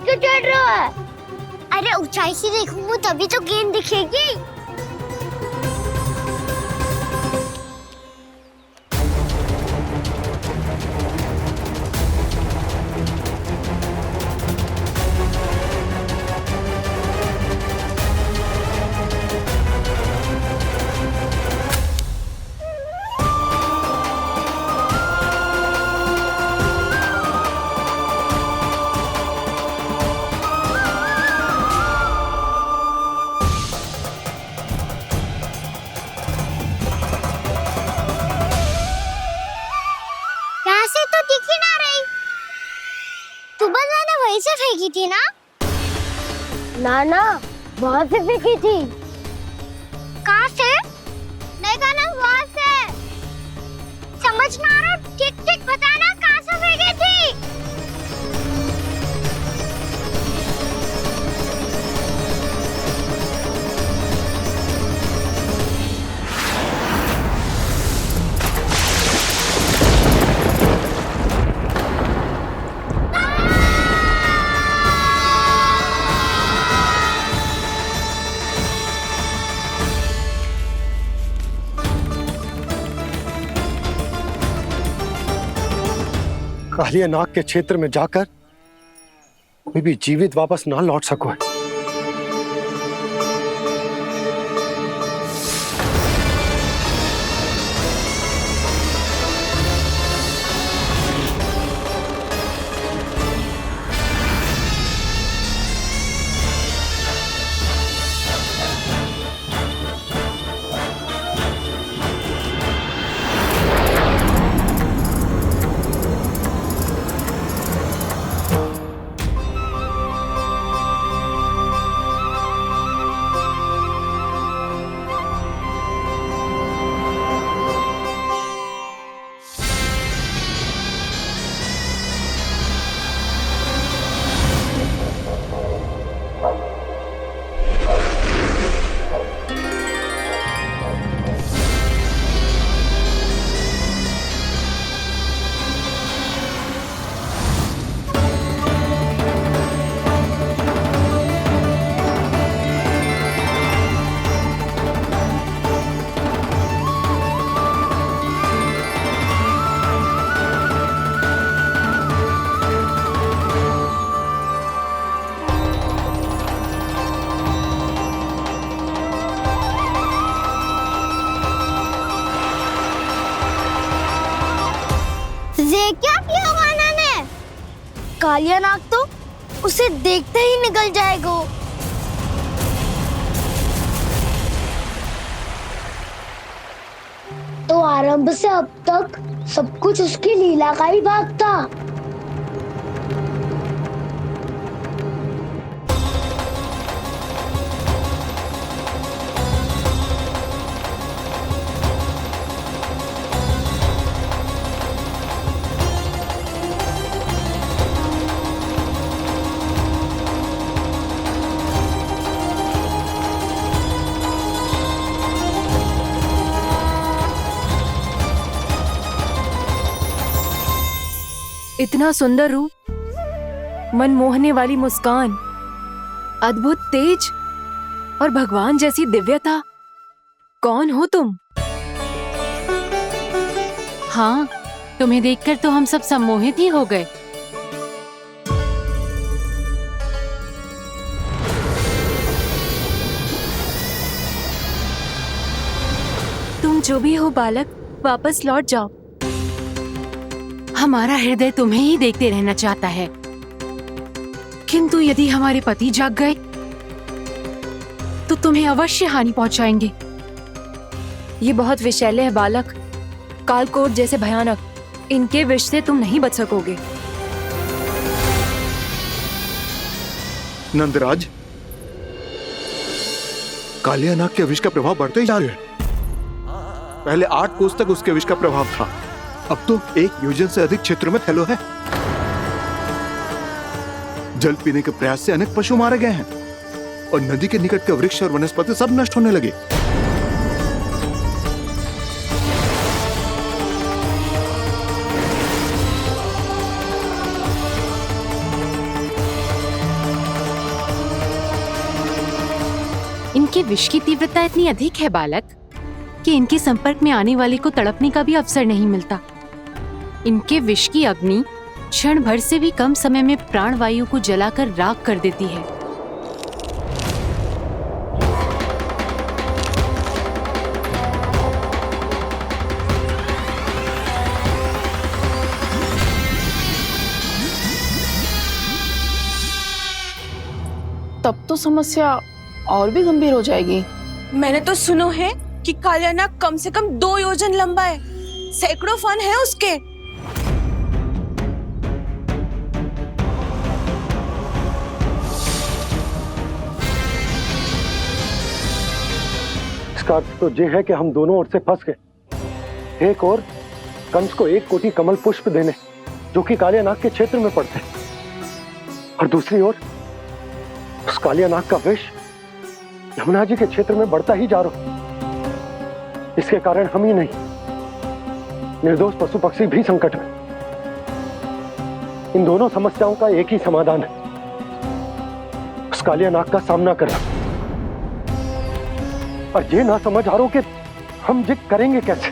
क्यों चढ़ रहा है? अरे ऊंचाई से देखूंगा तभी तो गेंद दिखेगी। वहीं से फेंकी थी ना? ना वहाँ से फेंकी थी। कहाँ से? मैं कहा ना वहाँ से। समझ ना आ रहा, ठीक ठीक बताना कहाँ से फेंकी थी? कालिया नाग के क्षेत्र में जाकर कोई भी जीवित वापस ना लौट सको। क्या किया वाना ने? कालिया नाग तो उसे देखते ही निकल जाएगा। तो आरंभ से अब तक सब कुछ उसकी लीला का ही भाग था। इतना सुंदर रूप, मन मोहने वाली मुस्कान, अद्भुत तेज और भगवान जैसी दिव्यता। कौन हो तुम? हाँ, तुम्हें देखकर तो हम सब सम्मोहित ही हो गए। तुम जो भी हो बालक, वापस लौट जाओ। हमारा हृदय तुम्हें ही देखते रहना चाहता है, किंतु यदि हमारे पति जाग गए तो तुम्हें अवश्य हानि पहुंचाएंगे। ये बहुत विषैले है बालक, कालकोट जैसे भयानक। इनके विष से तुम नहीं बच सकोगे। नंदराज, कालिया नाग के विष का प्रभाव बढ़ते ही जा रहा है। पहले 8 कोस तक उसके विष का प्रभाव था, अब तो 1 योजन से अधिक क्षेत्र में फैलो है। जल पीने के प्रयास से अनेक पशु मारे गए हैं और नदी के निकट के वृक्ष और वनस्पति सब नष्ट होने लगे। इनके विष की तीव्रता इतनी अधिक है बालक कि इनके संपर्क में आने वाले को तड़पने का भी अवसर नहीं मिलता। इनके विष की अग्नि क्षण भर से भी कम समय में प्राण वायु को जलाकर राख कर देती है। तब तो समस्या और भी गंभीर हो जाएगी। मैंने तो सुनो है कि कालिया नाग कम से कम 2 योजन लंबा है, सैकड़ों फन है उसके। इसका अर्थ तो ये है कि हम दोनों ओर से फंस गए। एक और कंस को 1 कोटि कमल पुष्प देने जो कि कालिया नाग के क्षेत्र में पड़ते, और दूसरी ओर उस कालिया नाग का विष यमुना जी के क्षेत्र में बढ़ता ही जा रहा। इसके कारण हम ही नहीं, निर्दोष पशु पक्षी भी संकट में। इन दोनों समस्याओं का एक ही समाधान है, उस कालिया नाग का सामना करना। और ये ना समझ आ रहा कि हम ये करेंगे कैसे,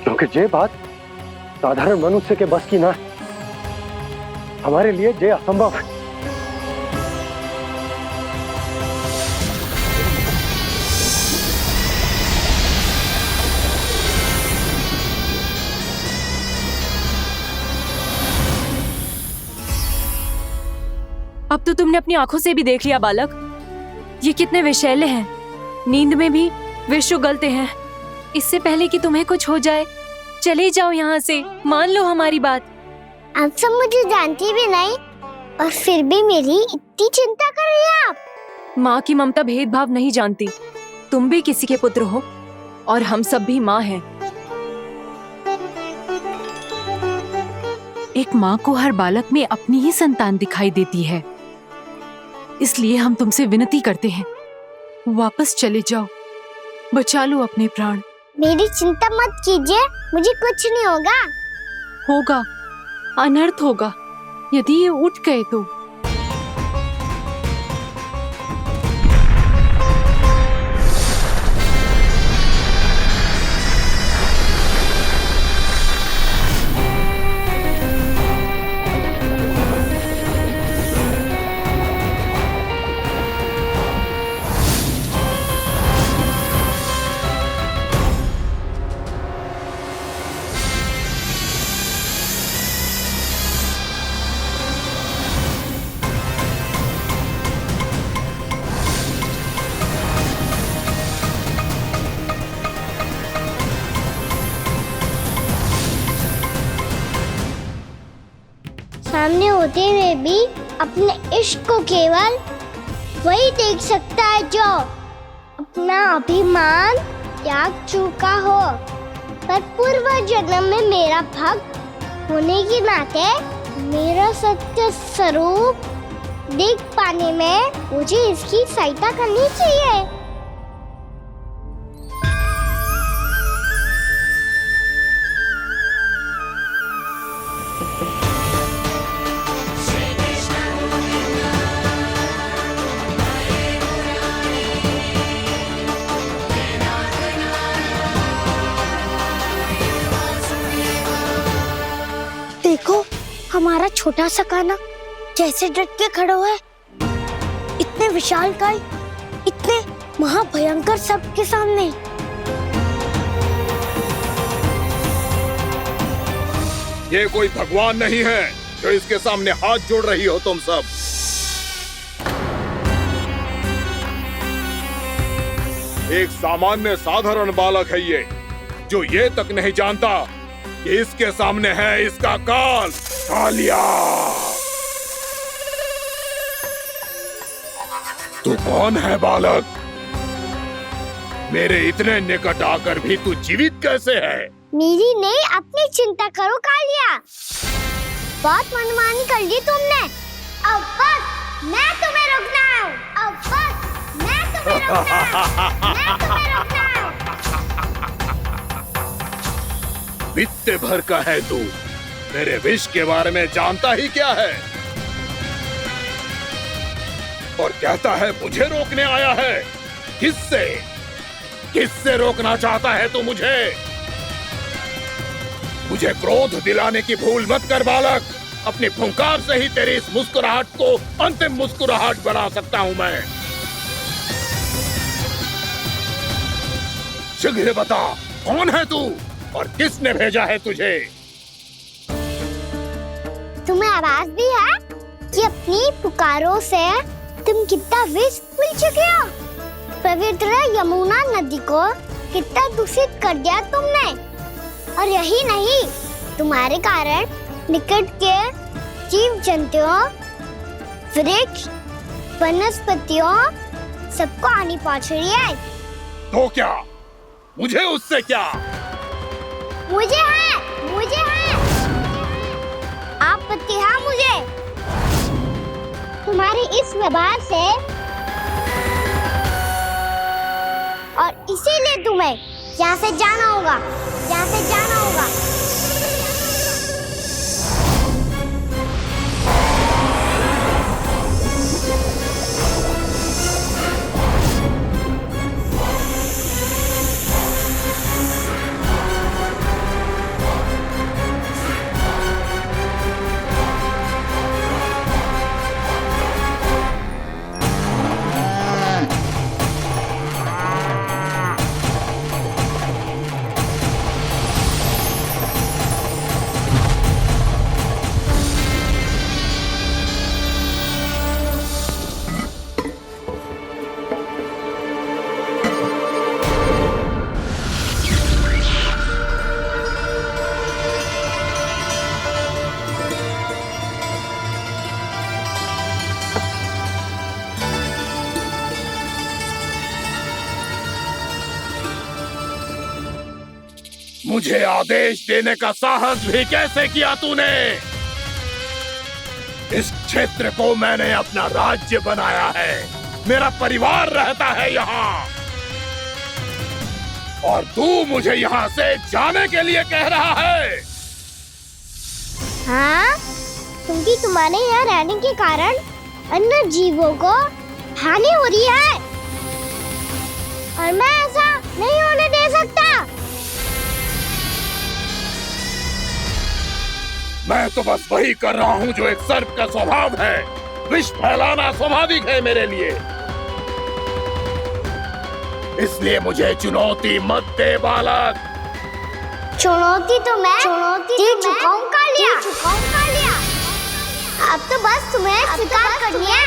क्योंकि ये बात साधारण मनुष्य के बस की ना है। हमारे लिए ये असंभव है। अब तो तुमने अपनी आंखों से भी देख लिया बालक, ये कितने विषैले हैं। नींद में भी विष उगलते हैं। इससे पहले कि तुम्हें कुछ हो जाए, चले जाओ यहाँ से, मान लो हमारी बात। आप सब मुझे जानती भी नहीं और फिर भी मेरी इतनी चिंता कर रही हैं आप। माँ की ममता भेदभाव नहीं जानती। तुम भी किसी के पुत्र हो और हम सब भी माँ हैं। एक माँ को हर बालक में अपनी ही संतान दिखाई देती है, इसलिए हम तुमसे विनती करते हैं, वापस चले जाओ, बचा लो अपने प्राण। मेरी चिंता मत कीजिए, मुझे कुछ नहीं होगा। होगा, अनर्थ होगा यदि ये उठ गए तो। सामने होते हुए भी अपने इश्क को केवल वही देख सकता है जो अपना अभिमान त्याग चुका हो। पर पूर्व जन्म में मेरा भक्त होने के नाते मेरा सत्य स्वरूप देख पाने में मुझे इसकी सहायता करनी चाहिए। देखो हमारा छोटा सा कान्हा कैसे डट के खड़ा हुआ है, इतने विशालकाय, इतने महाभयंकर सबके सामने। ये कोई भगवान नहीं है जो इसके सामने हाथ जोड़ रही हो तुम सब। एक सामान्य साधारण बालक है ये, जो ये तक नहीं जानता कि इसके सामने है इसका काल, कालिया। तू कौन है बालक? मेरे इतने निकट आकर भी तू जीवित कैसे है? मेरी नहीं, अपनी चिंता करो कालिया। बहुत मनमानी कर ली तुमने। अब बस मैं तुम्हें रोकना हूँ। अब बस मैं तुम्हें रोकना हूँ। मैं तुम्हें रोकना हूँ। बित्ते भर का है तू, मेरे विष के बारे में जानता ही क्या है? और कहता है मुझे रोकने आया है। किससे? किससे रोकना चाहता है तू मुझे? मुझे क्रोध दिलाने की भूल मत कर बालक। अपनी फुंकार से ही तेरी इस मुस्कुराहट को अंतिम मुस्कुराहट बना सकता हूं मैं। शीघ्र बता, कौन है तू और किसने भेजा है तुझे? तुम्हें आवाज भी है कि अपनी पुकारों से तुम कितना विष भूल चुके हो। पवित्र यमुना नदी को कितना दूषित कर दिया तुमने। और यही नहीं, तुम्हारे कारण निकट के जीव जंतुओं, वृक्ष, वनस्पतियों सबको हानि पहुंच रही है। तो क्या? मुझे उससे क्या? मुझे है आपत्ति है मुझे तुम्हारे इस व्यवहार से, और इसीलिए तुम्हें यहाँ से जाना होगा। मुझे आदेश देने का साहस भी कैसे किया तूने? इस क्षेत्र को मैंने अपना राज्य बनाया है। मेरा परिवार रहता है यहाँ, और तू मुझे यहाँ से जाने के लिए कह रहा है? हाँ, क्योंकि तुम्हारे यहाँ रहने के कारण अन्य जीवों को हानि हो रही है, और मैं ऐसा नहीं होने दे सकता। मैं तो बस वही कर रहा हूँ जो एक सर्प का स्वभाव है। विष फैलाना स्वाभाविक है मेरे लिए। इसलिए मुझे चुनौती मत दे बालक। चुनौती तो मैं दे चुका हूँ कालिया। अब तो बस तुम्हें स्वीकार करनी है।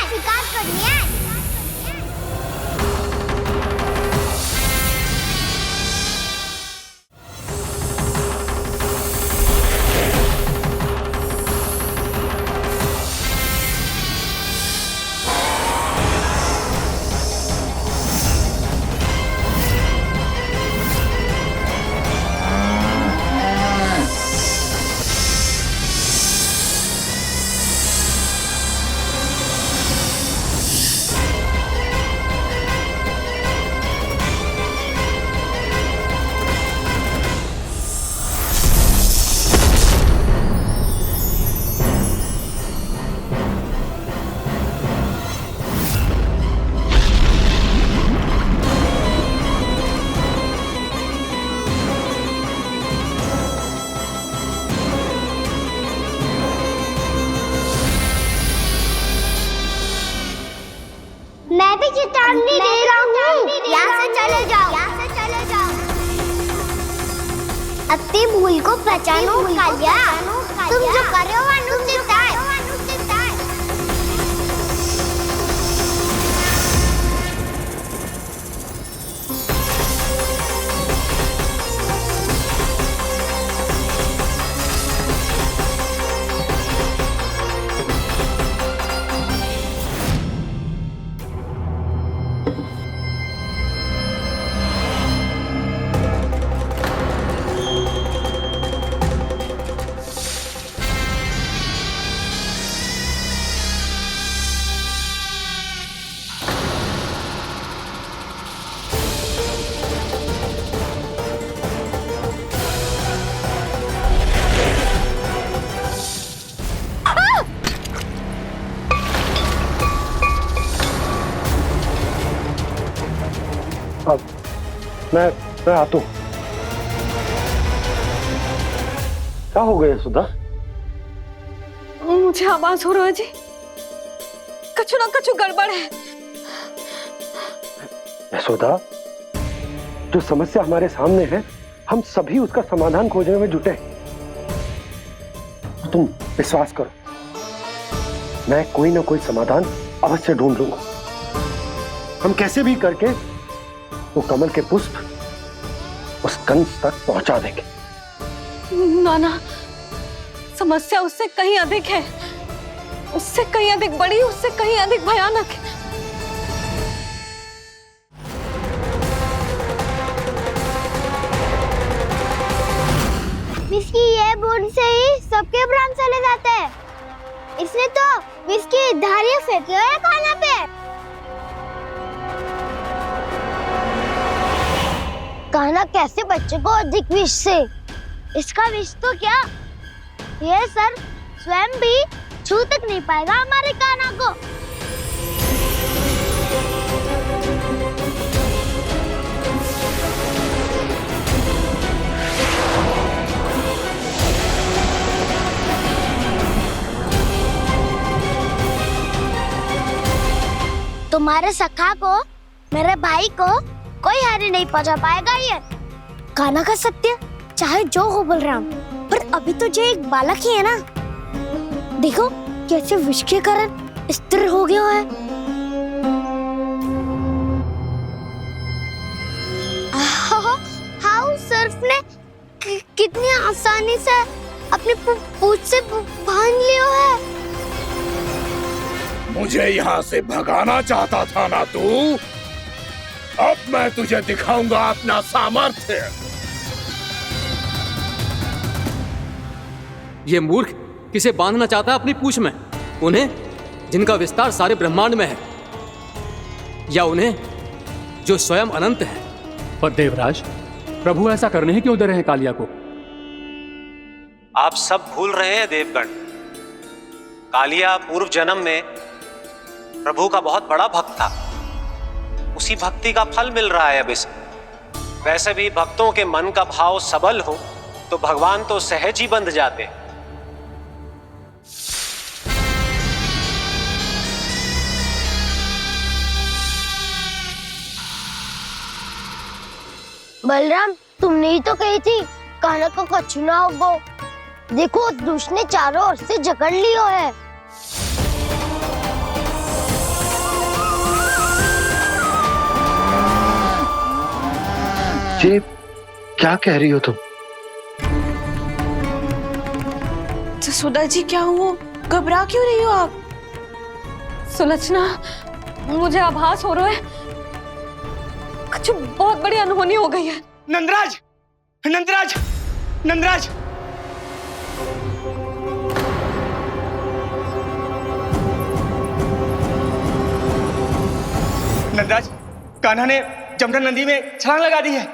मैं भी चेतावनी दे रहा हूँ, यहाँ से चले जाओ। अपनी भूल को पहचानो कालिया। तुम जो कर रहे हो अनुचित है। अब मैं आता हूँ। क्या हो गया सुधा? मुझे आवाज हो रहा है जी, कछु ना कछु गड़बड़ है। यशोदा, जो समस्या हमारे सामने है, हम सभी उसका समाधान खोजने में जुटे हैं। तुम विश्वास करो, मैं कोई ना कोई समाधान अवश्य ढूंढ लूंगा। हम कैसे भी करके वो कमल के पुष्प उस कंस तक पहुंचा देंगे। नाना, समस्या उससे कहीं अधिक है, उससे कहीं अधिक बड़ी, उससे कहीं अधिक भयानक है। विस्की ये बूंद से ही सबके प्राण चले जाते हैं। इसने तो विस्की धारियां फेंकी है खाना पे। कान्हा कैसे बच्चे को अधिक विष से? इसका विष तो क्या, ये सर स्वयं भी छू तक नहीं पाएगा हमारे कान्हा को। तुम्हारे सखा को, मेरे भाई को कोई हानि नहीं पहुंचा पाएगा। ये कान्हा का सत्य चाहे जो हो बलराम, पर अभी तो जो एक बालक ही है ना। देखो कैसे विष के कारण स्थिर हो गया है। हाउ सर्फ ने कितनी आसानी से अपनी पूंछ से बांध लिया है। मुझे यहाँ से भगाना चाहता था ना तू? अब मैं तुझे दिखाऊंगा अपना सामर्थ्य। ये मूर्ख किसे बांधना चाहता है अपनी पूंछ में? उन्हें जिनका विस्तार सारे ब्रह्मांड में है, या उन्हें जो स्वयं अनंत है? पर देवराज, प्रभु ऐसा करने ही क्यों दे रहे हैं कालिया को? आप सब भूल रहे हैं देवगण। कालिया पूर्व जन्म में प्रभु का बहुत बड़ा भक्त था। उसी भक्ति का फल मिल रहा है अब इसे। वैसे भी भक्तों के मन का भाव सबल हो तो भगवान तो सहज ही बंध जाते। बलराम, तुमने ही तो कही थी कान्हा को कछु ना होगो। देखो दुष्ट ने चारों ओर से जकड़ लियो है। ये क्या कह रही हो तुम? सुधा जी, क्या हुआ? घबरा क्यों रही हो आप? सुलक्षणा, मुझे आभास हो रहा है कुछ बहुत बड़ी अनहोनी हो गई है। नंदराज, नंदराज, नंदराज! नंदराज, कान्हा ने जमरा नदी में छलांग लगा दी है।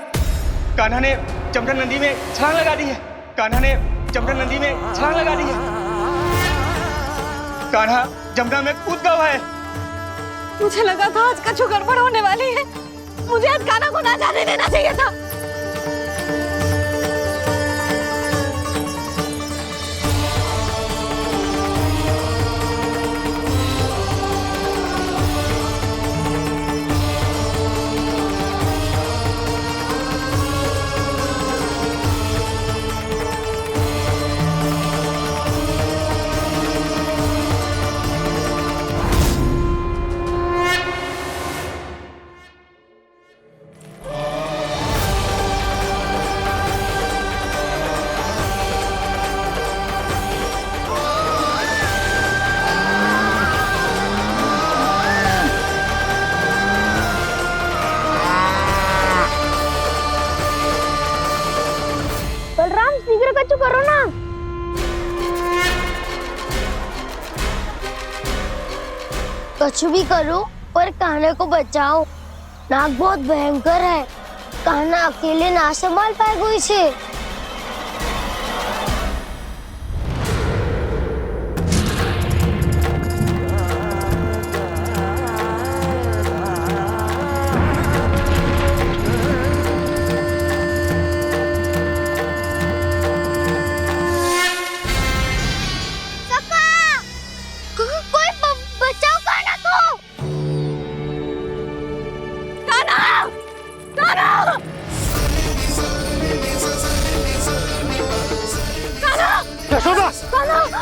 कान्हा ने जमरा नदी में छलांग लगा दी है। कान्हा ने जमरा नदी में छलांग लगा दी है। कान्हा जमरा में कूद गया है। मुझे लगा था आज कछु गड़बड़ होने वाली है। मुझे आज कान्हा को ना जाने देना चाहिए था। बलराम, शीघ्र कछु करो ना। कछु भी करो पर कान्हा को बचाओ। नाग बहुत भयंकर है। कान्हा अकेले ना संभाल पाएगा इसे।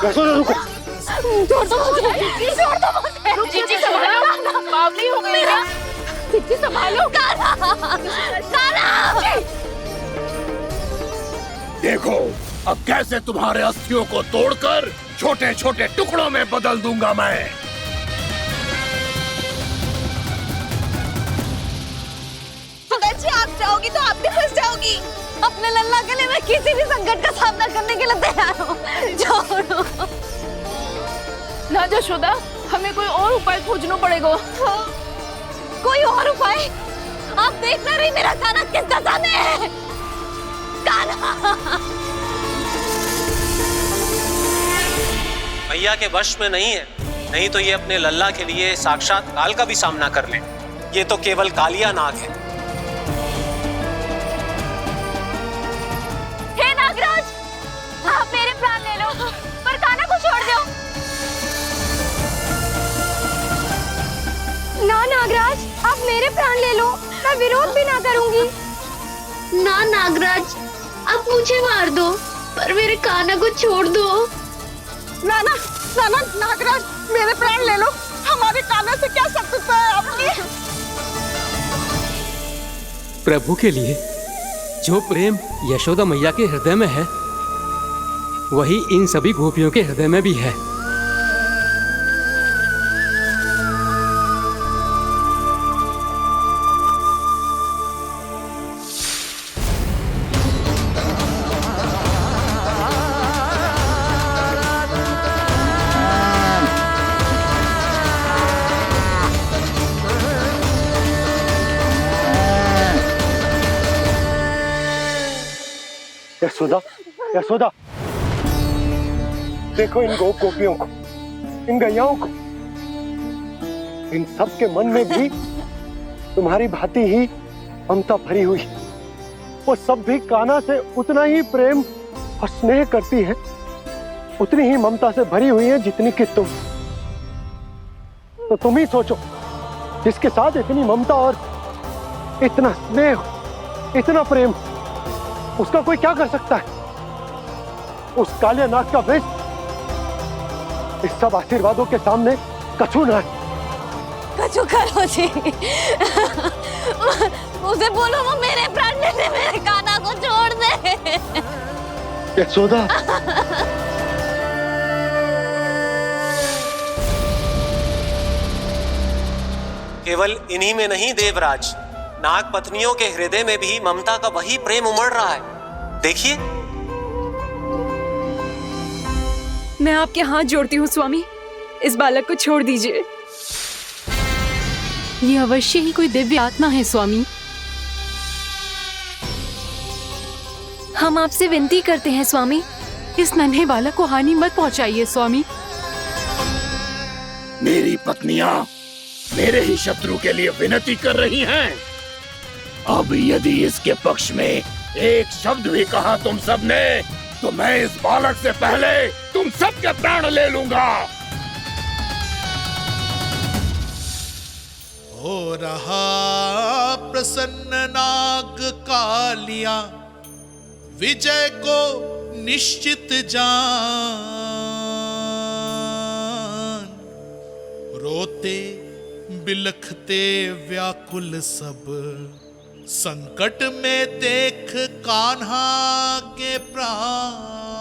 यशोदा रुको। छोड़ दो मुझे, छोड़ दो मुझे। जीजी संभालो, बावली हो गई क्या? जीजी संभालो। देखो अब कैसे तुम्हारे अस्थियों को तोड़कर छोटे छोटे टुकड़ों में बदल दूंगा मैं। सुदाजी आप जाओगी तो आप भी फंस जाओगी। अपने लल्ला के लिए मैं किसी भी संकट का सामना करने के लिए तैयार हूँ। छोड़ो ना यशोदा, हमें कोई और उपाय खोजना पड़ेगा। कोई और उपाय? आप देख ना रही मेरा काना किस दशा में है। काना मैया के वश में नहीं है, नहीं तो ये अपने लल्ला के लिए साक्षात काल का भी सामना कर ले। ये तो केवल कालिया नाग है। हे नागराज, आप मेरे प्राण ले लो पर कान्हा को छोड़ दो। ना नागराज, आप मेरे प्राण ले लो, मैं विरोध भी ना करूंगी। ना नागराज, आप मुझे मार दो पर मेरे कान्हा को छोड़ दो। ना ना ना ना नागराज, मेरे प्राण ले लो। हमारे कान्हा से क्या शत्रुता है आपकी? प्रभु के लिए जो प्रेम यशोदा मैया के हृदय में है, वही इन सभी गोपियों के हृदय में भी है। यशोदा, यशोदा, देखो इन गोपियों को, इन गैयाओं को। इन सब के मन में भी तुम्हारी भांति ही ममता भरी हुई। वो सब भी कान्हा से उतना ही प्रेम और स्नेह करती है, उतनी ही ममता से भरी हुई है जितनी कि तुम। तो तुम ही सोचो, जिसके साथ इतनी ममता और इतना स्नेह, इतना प्रेम, उसका कोई क्या कर सकता है? उस काले नाग का विष इस सब आशीर्वादों के सामने कछु न है। कछु करो जी। उसे बोलो वो मेरे प्राण ले ले, मेरे कान्हा को छोड़ दे। यशोदा, केवल इन्हीं में नहीं देवराज, नाग पत्नियों के हृदय में भी ममता का वही प्रेम उमड़ रहा है। देखिए। मैं आपके हाथ जोड़ती हूँ स्वामी, इस बालक को छोड़ दीजिए। ये अवश्य ही कोई दिव्य आत्मा है स्वामी। हम आपसे विनती करते हैं स्वामी, इस नन्हे बालक को हानि मत पहुंचाइए स्वामी। मेरी पत्नियां मेरे ही शत्रु के लिए विनती कर रही हैं। अब यदि इसके पक्ष में एक शब्द भी कहा तुम सब ने, तो मैं इस बालक से पहले तुम सबके प्राण ले लूंगा। हो रहा प्रसन्न नाग कालिया, विजय को निश्चित जान। रोते बिलखते व्याकुल सब, संकट में देख कान्हा के प्राण।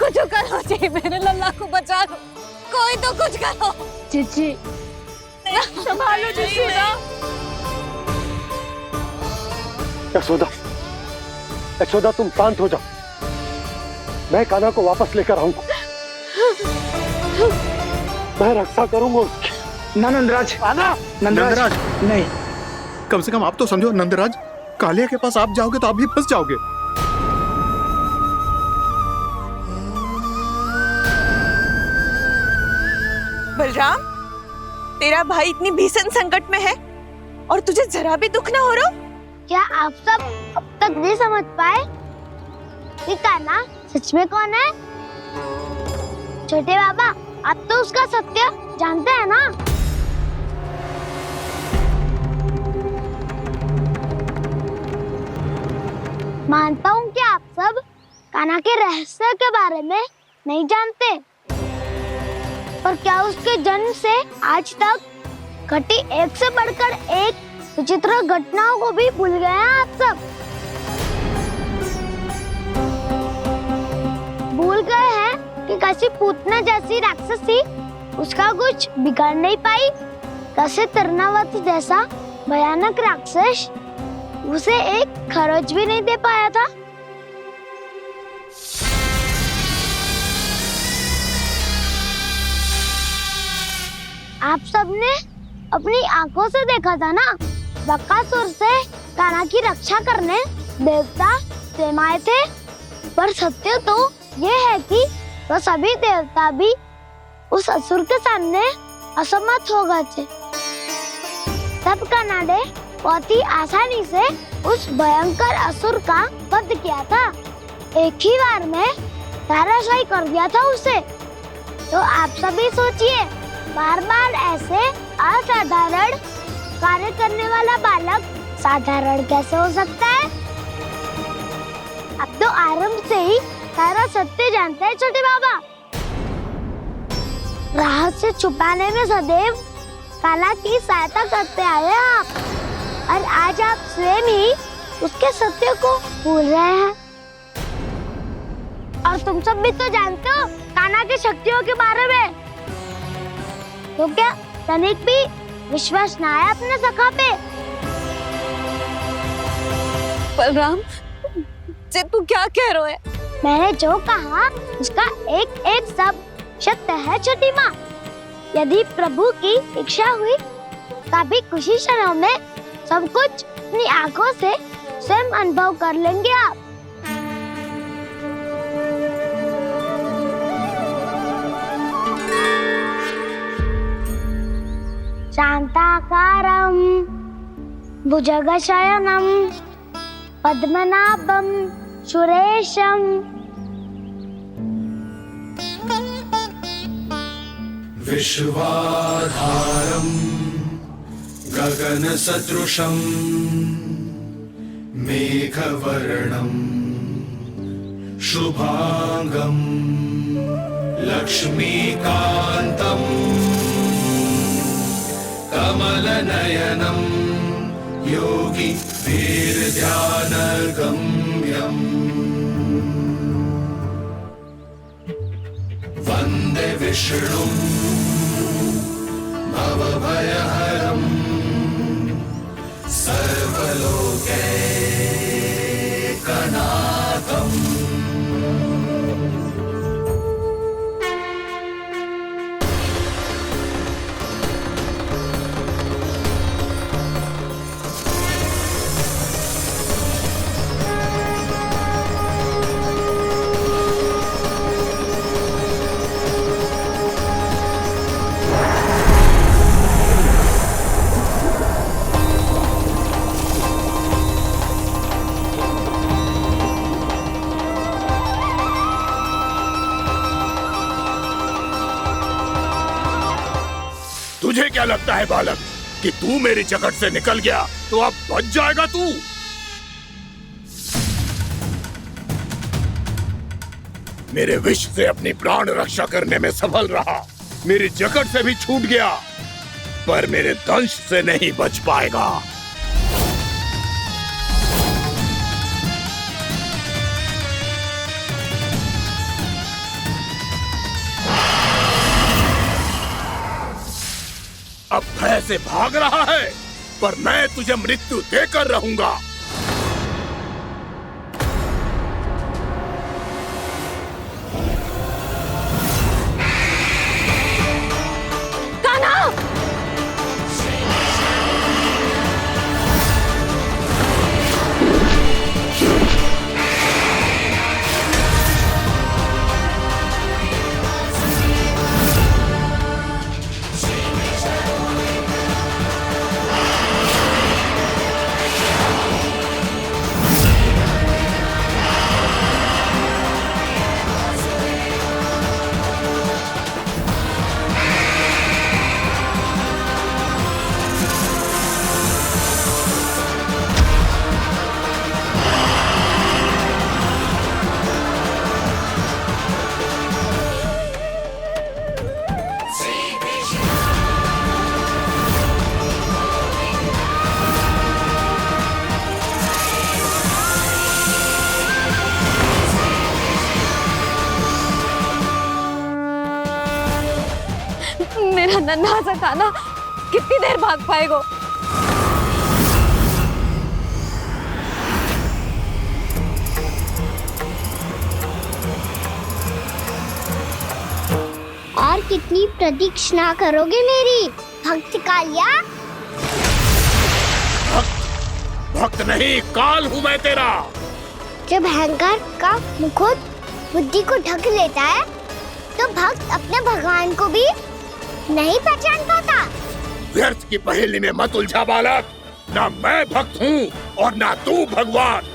कुछ करो जी, मेरे लल्ला को बचा लो। कोई तो कुछ करो। जीजी, संभालो जी। यशोदा, यशोदा तुम शांत हो जाओ, मैं कान्हा को वापस लेकर आऊंगा। मैं रक्षा करूंगा उसकी। ना नंदराज, कान्हा, नंदराज नहीं। कम से कम आप तो समझो नंदराज, कालिया के पास आप जाओगे तो आप भी फंस जाओगे। बलराम, तेरा भाई इतनी भीषण संकट में है और तुझे जरा भी दुख ना हो रहा? क्या आप सब अब तक नहीं समझ पाए कि कान्हा सच में कौन है? छोटे बाबा, आप तो उसका सत्य जानते हैं ना? मानता हूँ कि आप सब कान्हा के रहस्य के बारे में नहीं जानते, पर क्या उसके जन्म से आज तक घटी एक से बढ़कर एक विचित्र घटनाओं को भी भूल गए हैं आप सब? भूल गए हैं कि कैसी पूतना जैसी राक्षसी उसका कुछ बिगाड़ नहीं पाई, कैसे तरनावती जैसा भयानक राक्षस उसे एक खरोच भी नहीं दे पाया था। आप सबने अपनी आंखों से देखा था ना, बकासुर से कान्हा की रक्षा करने देवता स्वयं आए थे, पर सत्य तो ये है कि वो सभी देवता भी उस असुर के सामने असमर्थ हो गए थे। तब कान्हा ने बहुत ही आसानी से उस भयंकर असुर का वध किया था, एक ही बार में धराशायी कर दिया था उसे। तो आप सभी सोचिए, बार बार ऐसे असाधारण कार्य करने वाला बालक साधारण कैसे हो सकता है? अब तो आरंभ से ही सारा सत्य जानते हैं छोटे बाबा। रहस्य छुपाने में सदैव काला की सहायता करते आए हैं आप, और आज आप स्वयं ही उसके सत्य को भूल रहे हैं। और तुम सब भी तो जानते हो कान्हा की शक्तियों के बारे में, तो क्या तनिक भी विश्वास न आया अपने सखा पे? बलराम, जे तू क्या कह रहा है? मैंने जो कहा उसका एक एक शब्द सत्य है छोटी माँ। यदि प्रभु की इच्छा हुई तभी कुछ ही क्षणों में सब कुछ अपनी आंखों से स्वयं अनुभव कर लेंगे आप। शांताकारं भुजगशयनं पद्मनाभं सुरेशं विश्वाधारं गगनसदृशं मेघवर्णं शुभांगं लक्ष्मीकान्तं कमलनयनं योगी वीरध्यानगम्यम् वन्दे विष्णुं भवभयहरं सर्वलोकैकनाथम्। तुझे क्या लगता है बालक कि तू मेरी जकड़ से निकल गया तो अब बच जाएगा तू? मेरे विष से अपनी प्राण रक्षा करने में सफल रहा, मेरी जकड़ से भी छूट गया, पर मेरे दंश से नहीं बच पाएगा। अब भय से भाग रहा है, पर मैं तुझे मृत्यु देकर रहूंगा। कान्हा! मेरा नन्हा सा कान्हा कितनी देर भाग पाएगा? और कितनी प्रतीक्षा करोगे मेरी भक्त कालिया? भक्त नहीं, काल हूँ मैं तेरा। जब अहंकार का मुकुट बुद्धि को ढक लेता है तो भक्त अपने भगवान को भी नहीं पहचान पाता। व्यर्थ की पहेली में मत उलझा बालक। ना मैं भक्त हूँ और ना तू भगवान।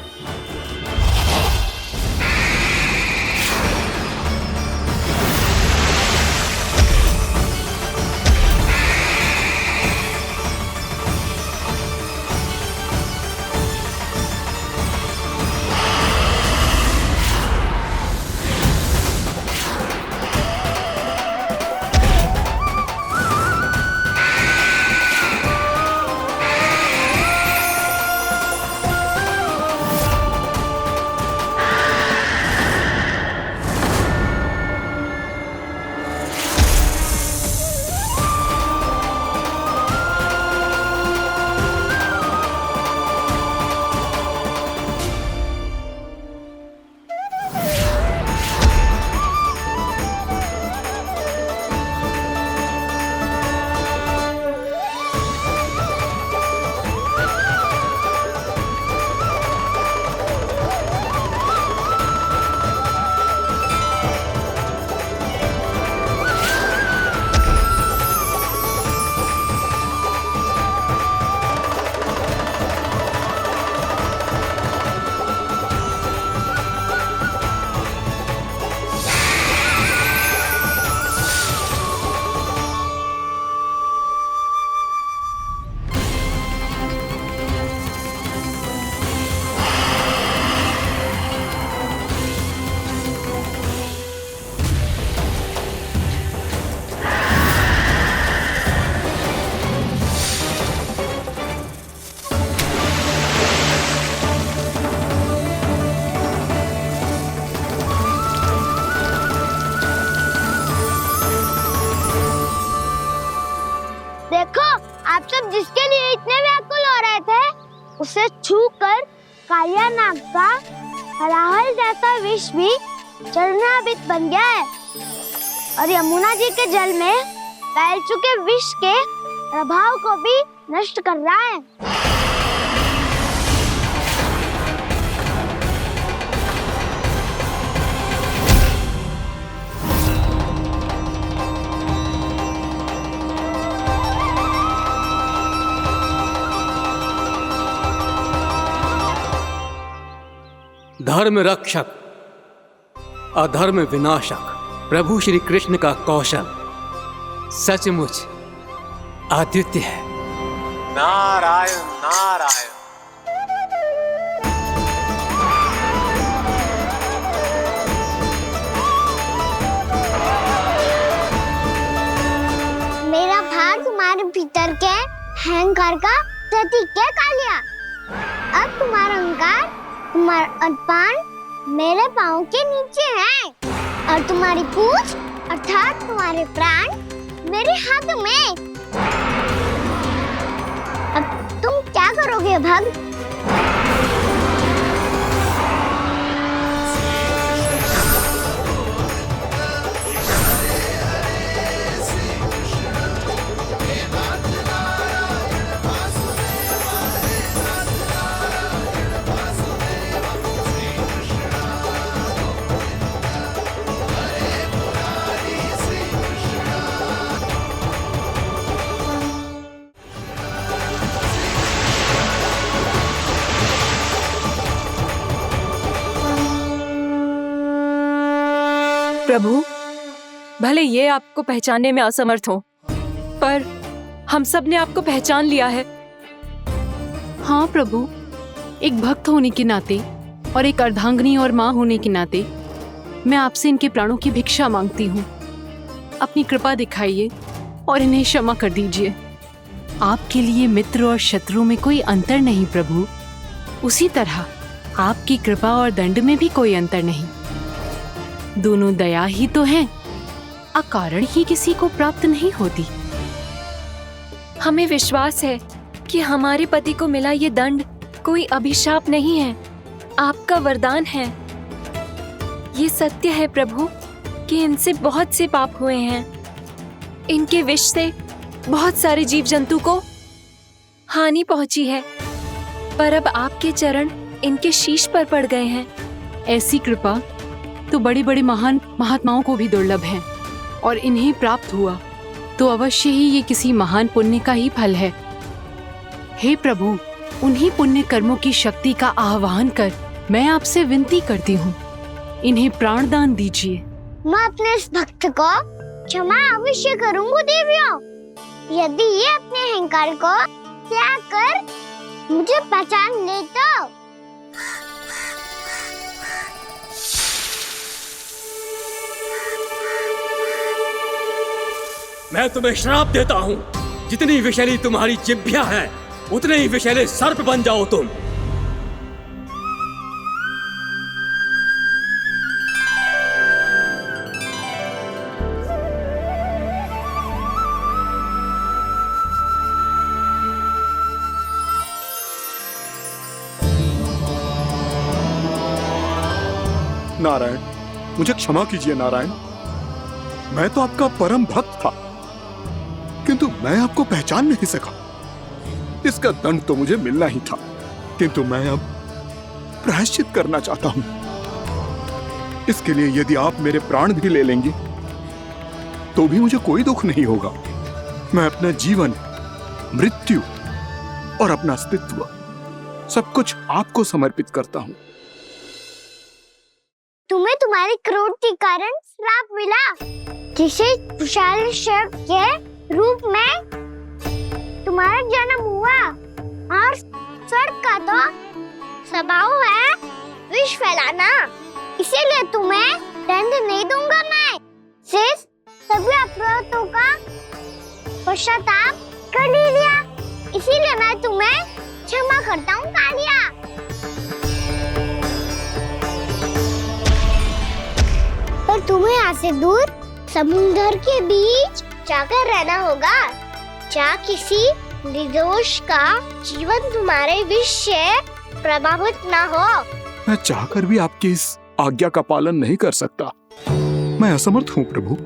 देखो, आप सब जिसके लिए इतने व्याकुल हो रहे थे, उसे छूकर कालिया नाग का हलाहल जैसा विष भी चरणामृत बन गया है और यमुना जी के जल में फैल चुके विष के प्रभाव को भी नष्ट कर रहा है। धर्म रक्षक, अधर्म विनाशक प्रभु श्री कृष्ण का कौशल सचमुच अद्वितीय है। नारायण नारायण। मेरा भाग तुम्हारे भीतर के अहंकार का प्रतीक है कालिया। अब तुम्हारा अहंकार, तुम्हारा अनपान मेरे पाँव के नीचे है और तुम्हारी पूंछ अर्थात तुम्हारे प्राण मेरे हाथ में। अब तुम क्या करोगे भक्त? प्रभु, भले ये आपको पहचानने में असमर्थ हो, पर हम सब ने आपको पहचान लिया है। हाँ प्रभु, एक भक्त होने के नाते और एक अर्धांगिनी और माँ होने के नाते मैं आपसे इनके प्राणों की भिक्षा मांगती हूँ। अपनी कृपा दिखाइए और इन्हें क्षमा कर दीजिए। आपके लिए मित्र और शत्रु में कोई अंतर नहीं प्रभु। उसी तरह आपकी कृपा और दंड में भी कोई अंतर नहीं। दोनों दया ही तो हैं। अकारण ही किसी को प्राप्त नहीं होती। हमें विश्वास है कि हमारे पति को मिला ये दंड कोई अभिशाप नहीं है, आपका वरदान है। ये सत्य है प्रभु कि इनसे बहुत से पाप हुए हैं। इनके विष से बहुत सारे जीव जंतु को हानि पहुंची है, पर अब आपके चरण इनके शीश पर पड़ गए हैं। ऐसी कृपा तो बड़े बड़े महान महात्माओं को भी दुर्लभ है, और इन्हें प्राप्त हुआ तो अवश्य ही ये किसी महान पुण्य का ही फल है। हे प्रभु, उन्हीं पुण्य कर्मों की शक्ति का आह्वान कर मैं आपसे विनती करती हूँ, इन्हें प्राणदान दीजिए। मैं अपने इस भक्त को क्षमा अवश्य करूंगा देवियों, यदि ये अपने अहंकार को त्याग कर मुझे पहचान ले तो। मैं तुम्हें श्राप देता हूँ, जितनी विषैली तुम्हारी जिह्वा है उतने ही विषैले सर्प बन जाओ तुम। नारायण, मुझे क्षमा कीजिए नारायण। मैं तो आपका परम भक्त था, किंतु मैं आपको पहचान नहीं सका। इसका दंड तो मुझे मिलना ही था, किंतु मैं अब प्रायश्चित करना चाहता हूं। इसके लिए यदि आप मेरे प्राण भी ले लेंगे तो भी मुझे कोई दुख नहीं होगा। मैं अपना जीवन, मृत्यु और अपना अस्तित्व सब कुछ आपको समर्पित करता हूं। तुम्हें तुम्हारे क्रोध के कारण श्राप मिला, जिसे विशाल सर्प के रूप में तुम्हारा जन्म हुआ, और सर्प का तो स्वभाव है विष फैलाना। इसीलिए तुम्हें दंड नहीं दूंगा मैं, सिर्फ सभी अपराधों का पश्चाताप कर लिया। इसीलिए मैं तुम्हें क्षमा करता हूँ कालिया। पर तुम्हें यहाँ से दूर समुद्र के बीच जाकर रहना होगा, जहाँ किसी निर्दोष का जीवन तुम्हारे विष से प्रभावित ना हो। मैं चाहकर भी आपकी इस आज्ञा का पालन नहीं कर सकता। मैं असमर्थ हूँ प्रभु,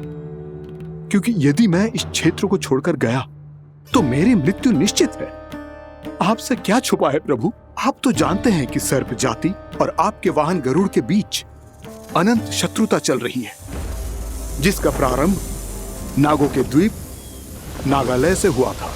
क्योंकि यदि मैं इस क्षेत्र को छोड़कर गया तो मेरी मृत्यु निश्चित है। आपसे क्या छुपा है प्रभु? आप तो जानते हैं कि सर्प जाति और आपके वाहन गरुड़ के बीच अनंत शत्रुता चल रही है, जिसका प्रारंभ नागों के द्वीप नागालय से हुआ था।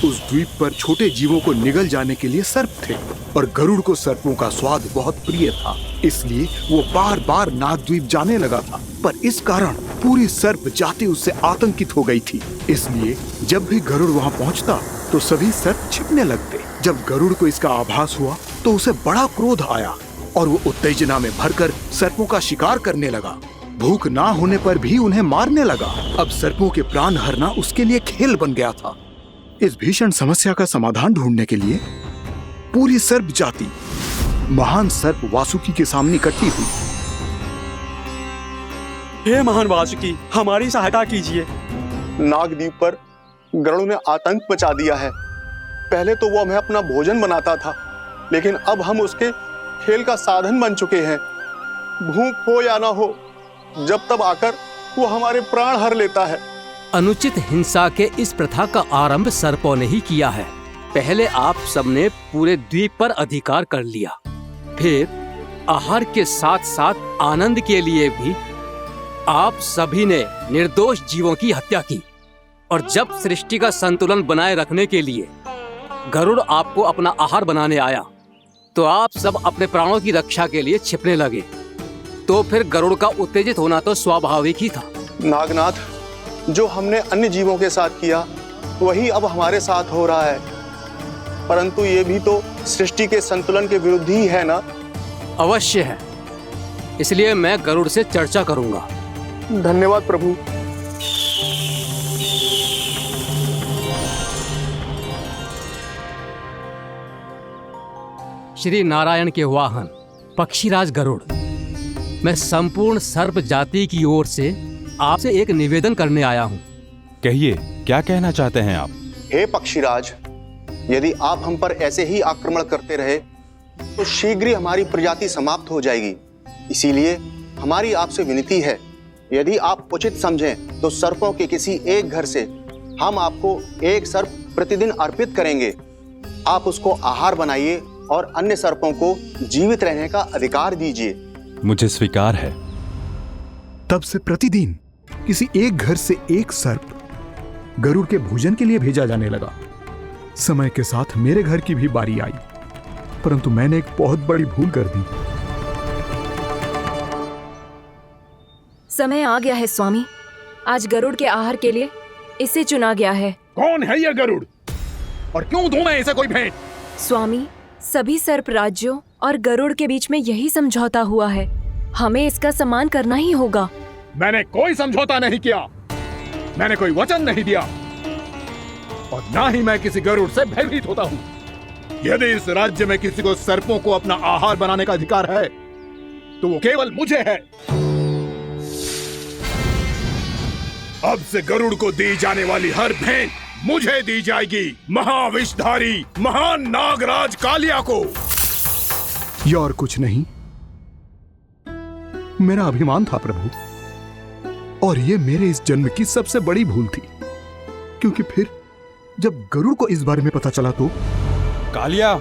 उस द्वीप पर छोटे जीवों को निगल जाने के लिए सर्प थे, और गरुड़ को सर्पों का स्वाद बहुत प्रिय था, इसलिए वो बार बार नागद्वीप जाने लगा था। पर इस कारण पूरी सर्प जाति उससे आतंकित हो गई थी। इसलिए जब भी गरुड़ वहां पहुंचता तो सभी सर्प छिपने लगते। जब गरुड़ को इसका आभास हुआ तो उसे बड़ा क्रोध आया, और वो उत्तेजना में भरकर सर्पों का शिकार करने लगा। भूख ना होने पर भी उन्हें मारने लगा। अब सर्पों के प्राण हरना उसके लिए खेल बन गया था। इस भीषण समस्या का समाधान ढूंढने के लिए पूरी सर्प जाति महान सर्प वासुकी के सामने इकट्ठी हुई। हे महान वासुकी, हमारी सहायता कीजिए। नागद्वीप पर गरुड़ ने आतंक मचा दिया है। पहले तो वो हमें अपना भोजन बनाता था, लेकिन अब हम उसके खेल का साधन बन चुके हैं। भूख हो या ना हो, जब तब आकर वो हमारे प्राण हर लेता है। अनुचित हिंसा के इस प्रथा का आरंभ सर्पों ने ही किया है। पहले आप सबने पूरे द्वीप पर अधिकार कर लिया, फिर आहार के साथ साथ आनंद के लिए भी आप सभी ने निर्दोष जीवों की हत्या की। और जब सृष्टि का संतुलन बनाए रखने के लिए गरुड़ आपको अपना आहार बनाने आया, तो आप सब अपने प्राणों की रक्षा के लिए छिपने लगे। तो फिर गरुड़ का उत्तेजित होना तो स्वाभाविक ही था। नागनाथ, जो हमने अन्य जीवों के साथ किया वही अब हमारे साथ हो रहा है, परंतु ये भी तो सृष्टि के संतुलन के विरुद्ध ही है ना? अवश्य है, इसलिए मैं गरुड़ से चर्चा करूंगा। धन्यवाद प्रभु। श्री नारायण के वाहन पक्षीराज गरुड़, मैं संपूर्ण सर्प जाति की ओर से आपसे एक निवेदन करने आया हूँ। कहिए, क्या कहना चाहते हैं आप? हे पक्षीराज, यदि आप हम पर ऐसे ही आक्रमण करते रहे तो शीघ्र ही हमारी प्रजाति समाप्त हो जाएगी। इसीलिए हमारी आपसे विनती है, यदि आप उचित समझें तो सर्पों के किसी एक घर से हम आपको एक सर्प प्रतिदिन अर्पित करेंगे। आप उसको आहार बनाइए और अन्य सर्पों को जीवित रहने का अधिकार दीजिए। मुझे स्वीकार है। तब से प्रतिदिन किसी एक घर से एक सर्प गरुड़ के भोजन के लिए भेजा जाने लगा। समय के साथ मेरे घर की भी बारी आई, परंतु मैंने एक बहुत बड़ी भूल कर दी। समय आ गया है स्वामी, आज गरुड़ के आहार के लिए इसे चुना गया है। कौन है यह गरुड़ और क्यों दूं मैं इसे कोई भेंट? स्वामी, सभी सर्प राज्यों और गरुड़ के बीच में यही समझौता हुआ है, हमें इसका सम्मान करना ही होगा। मैंने कोई समझौता नहीं किया, मैंने कोई वचन नहीं दिया और ना ही मैं किसी गरुड़ से भयभीत होता हूँ। यदि इस राज्य में किसी को सर्पों को अपना आहार बनाने का अधिकार है तो वो केवल मुझे है। अब से गरुड़ को दी जाने वाली हर भेंट मुझे दी जाएगी, महाविषधारी महान नागराज कालिया को। यह और कुछ नहीं, मेरा अभिमान था प्रभु, और यह मेरे इस जन्म की सबसे बड़ी भूल थी, क्योंकि फिर जब गरुड़ को इस बारे में पता चला तो। कालिया,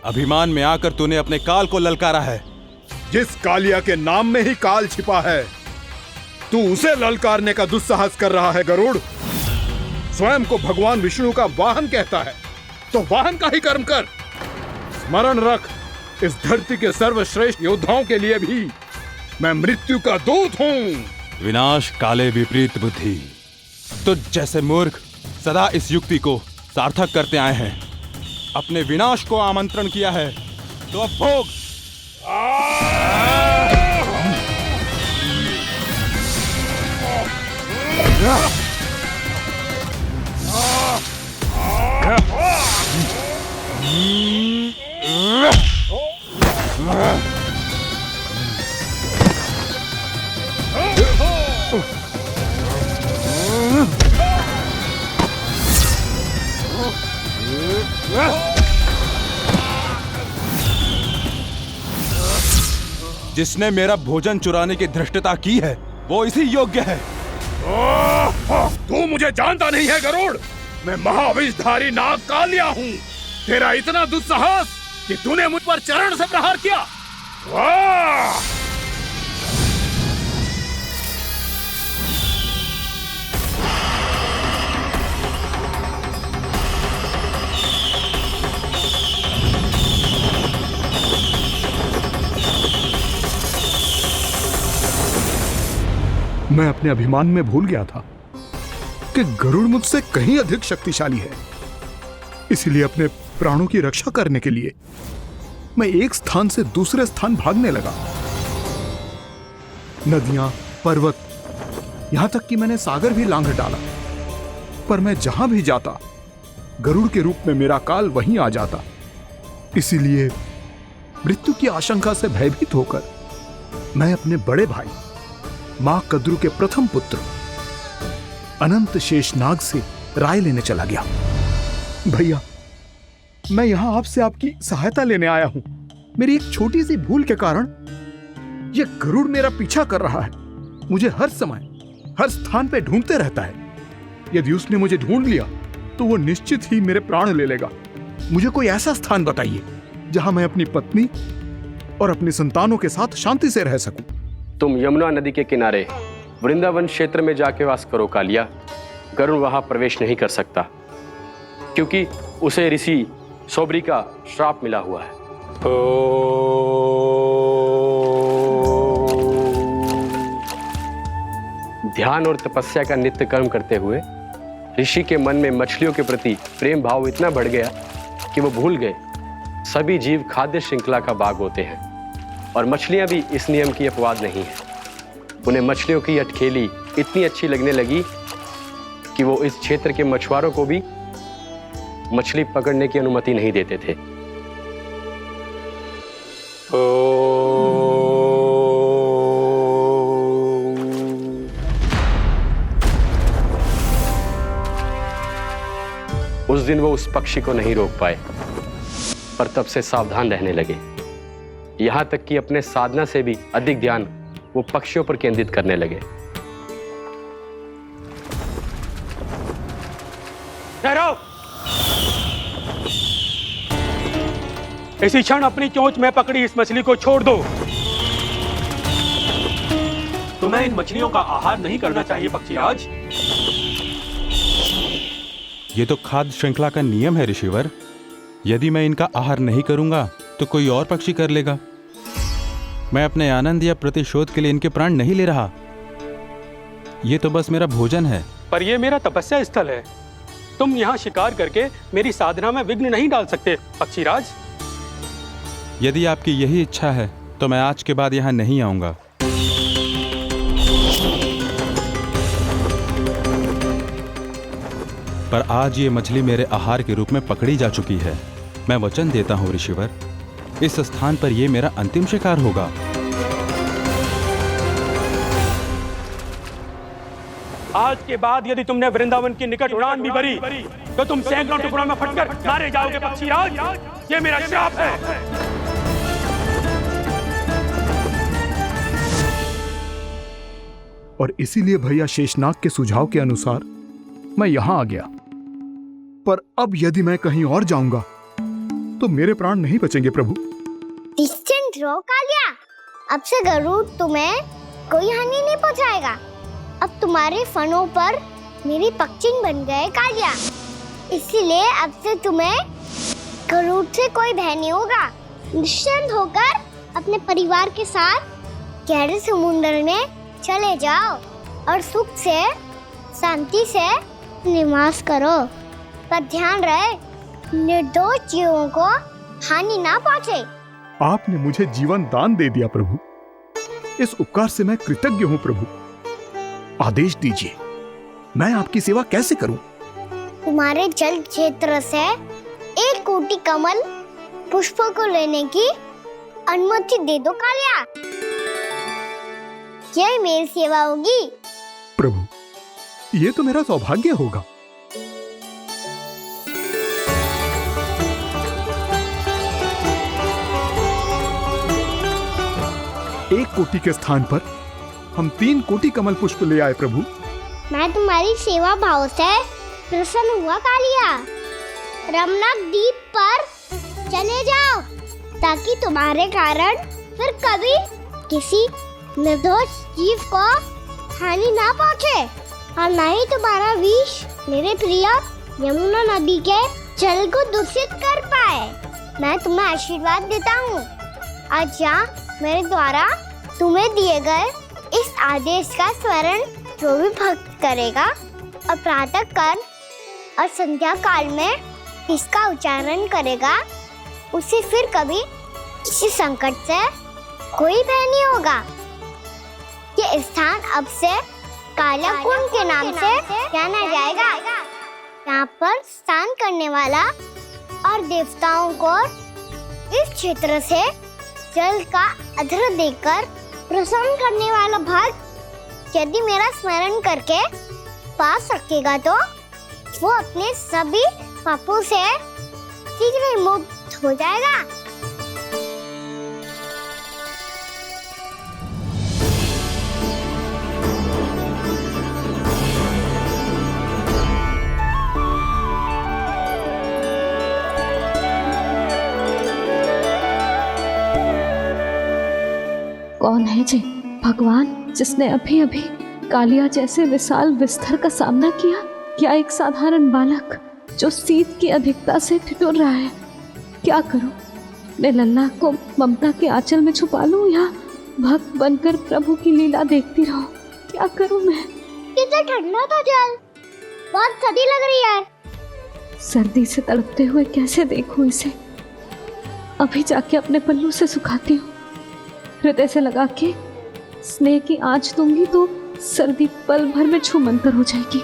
अभिमान में आकर तूने अपने काल को ललकारा है। जिस कालिया के नाम में ही काल छिपा है, तू उसे ललकारने का दुस्साहस कर रहा है गरुड़। स्वयं को भगवान विष्णु का वाहन कहता है तो वाहन का ही कर्म कर। स्मरण रख, इस धरती के सर्वश्रेष्ठ योद्धाओं के लिए भी मैं मृत्यु का दूत हूँ। विनाश काले विपरीत बुद्धि। तुझ जैसे मूर्ख सदा इस युक्ति को सार्थक करते आए हैं। अपने विनाश को आमंत्रण किया है तो अब भोग। जिसने मेरा भोजन चुराने की धृष्टता की है वो इसी योग्य है। तू मुझे जानता नहीं है गरुड़, मैं महाविषधारी नाग कालिया हूँ। तेरा इतना दुस्साहस कि तूने मुझ पर चरण से प्रहार किया। वाह! मैं अपने अभिमान में भूल गया था कि गरुड़ मुझसे कहीं अधिक शक्तिशाली है। इसलिए अपने प्राणों की रक्षा करने के लिए मैं एक स्थान से दूसरे स्थान भागने लगा। नदियां, पर्वत, यहां तक कि मैंने सागर भी लांघ डाला, पर मैं जहां भी जाता गरुड़ के रूप में मेरा काल वहीं आ जाता। इसीलिए मृत्यु की आशंका से भयभीत होकर मैं अपने बड़े भाई मां कद्रू के प्रथम पुत्र अनंत शेषनाग से राय लेने चला गया। भैया, मैं यहां आपसे आपकी सहायता लेने आया हूं। मेरी एक छोटी सी भूल के कारण यह गरुड़ मेरा पीछा कर रहा है। मुझे हर समय हर स्थान पे ढूंढते रहता है। यदि उसने मुझे ढूंढ लिया तो वो निश्चित ही मेरे प्राण ले लेगा। मुझे कोई ऐसा स्थान बताइए जहां मैं अपनी पत्नी और अपनी संतानों के साथ शांति से रह सकूं। तुम यमुना नदी के किनारे वृंदावन क्षेत्र में जाके वास करो कालिया। गरुड़ वहां प्रवेश नहीं कर सकता क्योंकि उसे ऋषि सोबरी का श्राप मिला हुआ है। ध्यान और तपस्या का नित्य कर्म करते हुए ऋषि के मन में मछलियों के प्रति प्रेम भाव इतना बढ़ गया कि वो भूल गए सभी जीव खाद्य श्रृंखला का भाग होते हैं और मछलियां भी इस नियम की अपवाद नहीं है। उन्हें मछलियों की अटखेली इतनी अच्छी लगने लगी कि वो इस क्षेत्र के मछुआरों को भी मछली पकड़ने की अनुमति नहीं देते थे। दिन वो उस पक्षी को नहीं रोक पाए, पर तब से सावधान रहने लगे। यहां तक कि अपने साधना से भी अधिक ध्यान वो पक्षियों पर केंद्रित करने लगे। ठहरो! इसी क्षण अपनी चोंच में पकड़ी इस मछली को छोड़ दो। तुम्हें इन मछलियों का आहार नहीं करना चाहिए पक्षीराज। ये तो खाद्य श्रृंखला का नियम है ऋषिवर। यदि मैं इनका आहार नहीं करूंगा तो कोई और पक्षी कर लेगा। मैं अपने आनंद या प्रतिशोध के लिए इनके प्राण नहीं ले रहा। ये तो बस मेरा भोजन है। पर यह मेरा तपस्या स्थल है। तुम यहाँ शिकार करके मेरी साधना में विघ्न नहीं डाल सकते पक्षीराज। यदि आपकी यही इच्छा है तो मैं आज के बाद यहाँ नहीं आऊंगा। पर आज ये मछली मेरे आहार के रूप में पकड़ी जा चुकी है। मैं वचन देता हूँ ऋषिवर, इस स्थान पर यह मेरा अंतिम शिकार होगा। आज के बाद यदि तुमने वृंदावन की निकट उड़ान भी भरी तो तुम सैकड़ों टुकड़ों में फटकर मारे जाओगे पक्षीराज। ये मेरा श्राप है। और इसीलिए भैया शेषनाग के सुझाव के अनुसार मैं यहां आ गया। पर अब यदि मैं कहीं और जाऊंगा तो मेरे प्राण नहीं बचेंगे प्रभु। डिस्टेंट रहो कालिया। अब से गरुड़ तुम्हें कोई हानि नहीं पहुंचाएगा। अब तुम्हारे फनों पर मेरी पक्षिन बन गए कालिया। इसीलिए अब से तुम्हें गरुड़ से कोई भय नहीं होगा। निश्चिंत होकर अपने परिवार के साथ गहरे समुद्र में चले जाओ और सुख से शांति से निवास करो। पर ध्यान रहे निर्दोष जीवों को हानि ना पहुंचे। आपने मुझे जीवन दान दे दिया प्रभु। इस उपकार से मैं कृतज्ञ हूँ प्रभु। आदेश दीजिए, मैं आपकी सेवा कैसे करूं? तुम्हारे जल क्षेत्र से 1 कोटि कमल पुष्पों को लेने की अनुमति दे दो कालिया। यही मेरी सेवा होगी। प्रभु, ये तो मेरा सौभाग्य होगा। एक कोटि के स्थान पर हम 3 कोटि कमल पुष्प ले आए प्रभु। मैं तुम्हारी सेवा भाव से प्रसन्न हुआ कालिया। रमनाक द्वीप पर चले जाओ ताकि तुम्हारे कारण फिर कभी किसी निर्दोष जीव को हानि ना पहुंचे और न ही तुम्हारा विष मेरे प्रिय यमुना नदी के जल को दूषित कर पाए। मैं तुम्हें आशीर्वाद देता हूँ। आज यहाँ मेरे द्वारा तुम्हें दिए गए इस आदेश का स्मरण जो भी भक्त करेगा और प्रातः काल और संध्या काल में इसका उच्चारण करेगा, उसे फिर कभी किसी संकट से कोई भय नहीं होगा। ये स्थान अब से काला कुंड के नाम से जाना जाएगा। यहाँ पर स्नान करने वाला और देवताओं को इस क्षेत्र से जल का अधर देकर प्रसन्न करने वाला भक्त यदि मेरा स्मरण करके पास रखेगा तो वो अपने सभी पापों से शीघ्र ही मुक्त हो जाएगा। कौन है जी भगवान जिसने अभी अभी कालिया जैसे विशाल विस्तर का सामना किया? क्या एक साधारण बालक जो शीत की अधिकता से ठिठुर रहा है? क्या करूं? मैं लल्ला को ममता के आंचल में छुपा लूं या भक्त बनकर प्रभु की लीला देखती रहूं? क्या करूं मैं? कितना ठंडा था जल, बहुत सर्दी लग रही है। सर्दी से तड़पते हुए कैसे देखूं इसे? अभी जाके अपने पल्लू से सुखाती हूँ। हृदय से लगा के स्नेह की आंच दूंगी तो सर्दी पल भर में छूमंतर हो जाएगी।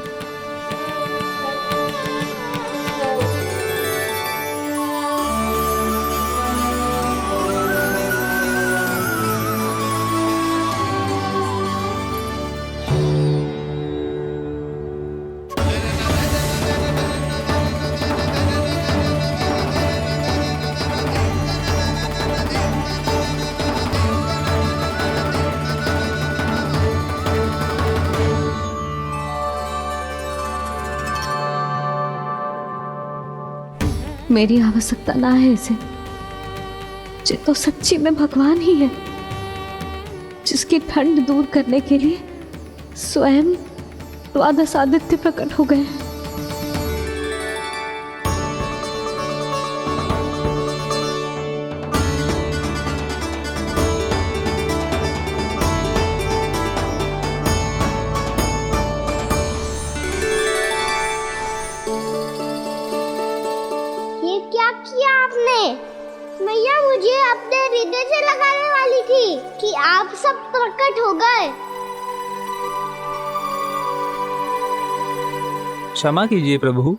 मेरी आवश्यकता ना है इसे। ये तो सच्ची में भगवान ही है, जिसकी ठंड दूर करने के लिए स्वयं द्वादश आदित्य प्रकट हो गए। ये क्या किया आपने? मैया मुझे अपने हृदय से लगाने वाली थी कि आप सब प्रकट हो गए। क्षमा कीजिए प्रभु,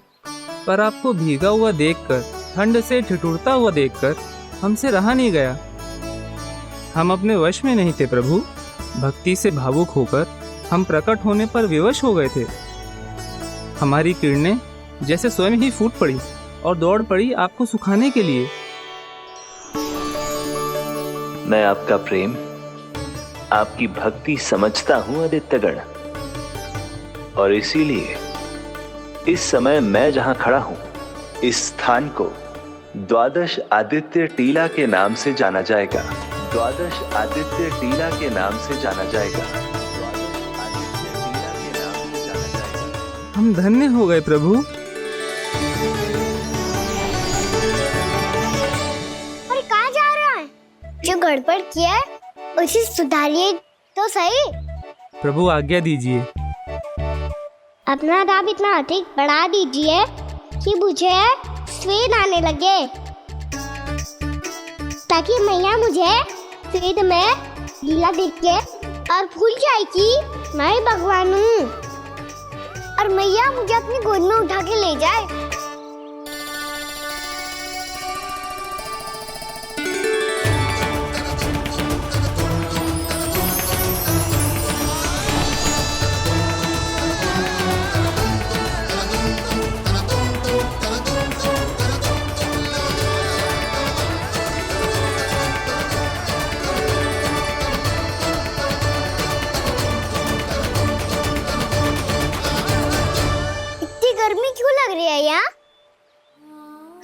पर आपको भीगा हुआ देखकर, ठंड से ठिठुरता हुआ देखकर हमसे रहा नहीं गया। हम अपने वश में नहीं थे प्रभु। भक्ति से भावुक होकर हम प्रकट होने पर विवश हो गए थे। हमारी किरणें जैसे स्वयं ही फूट पड़ी और दौड़ पड़ी आपको सुखाने के लिए। मैं आपका प्रेम, आपकी भक्ति समझता हूं आदित्यगण, और इसीलिए इस समय मैं जहां खड़ा हूं, इस स्थान को द्वादश आदित्य टीला के नाम से जाना जाएगा। द्वादश आदित्य टीला के नाम से जाना जाएगा। हम धन्य हो गए प्रभु। और कहाँ जा रहा है? जो गड़बड़ किया है उसे सुधारिए तो सही। प्रभु आज्ञा दीजिए। अपना दाम इतना अधिक बढ़ा दीजिए कि मुझे स्वेद आने लगे, ताकि मैया मुझे स्वेद में लीला देख के और भूल जाए कि मैं ही भगवान हूँ, और मैया मुझे अपनी गोद में उठा के ले जाए। गर्मी क्यों लग रही है यहाँ?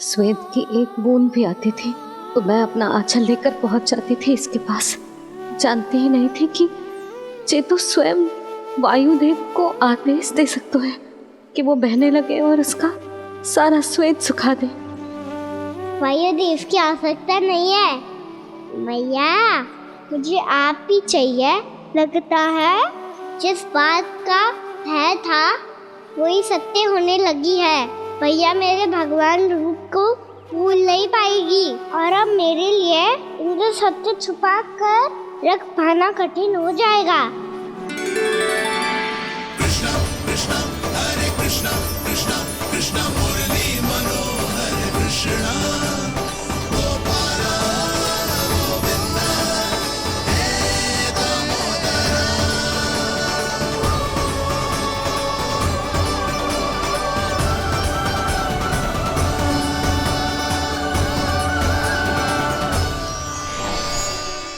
स्वेद की एक बूंद भी आती थी तो मैं अपना आंचल लेकर पहुंच जाती थी इसके पास। जानती ही नहीं थी कि ये तो स्वयं वायुदेव को आदेश दे सकते हैं कि वो बहने लगे और उसका सारा स्वेद सुखा दे। वायुदेव की आवश्यकता नहीं है मैया, मुझे आप ही चाहिए। लगता है जिस बात का भय था वही सत्य होने लगी है। भैया मेरे भगवान रूप को भूल नहीं पाएगी, और अब मेरे लिए इनका सत्य छुपा कर रख पाना कठिन हो जाएगा। कृष्णा कृष्णा हरे कृष्णा कृष्णा कृष्णा मुरली मनोहर कृष्णा गोपाला गोविंदा हे दामोदरा।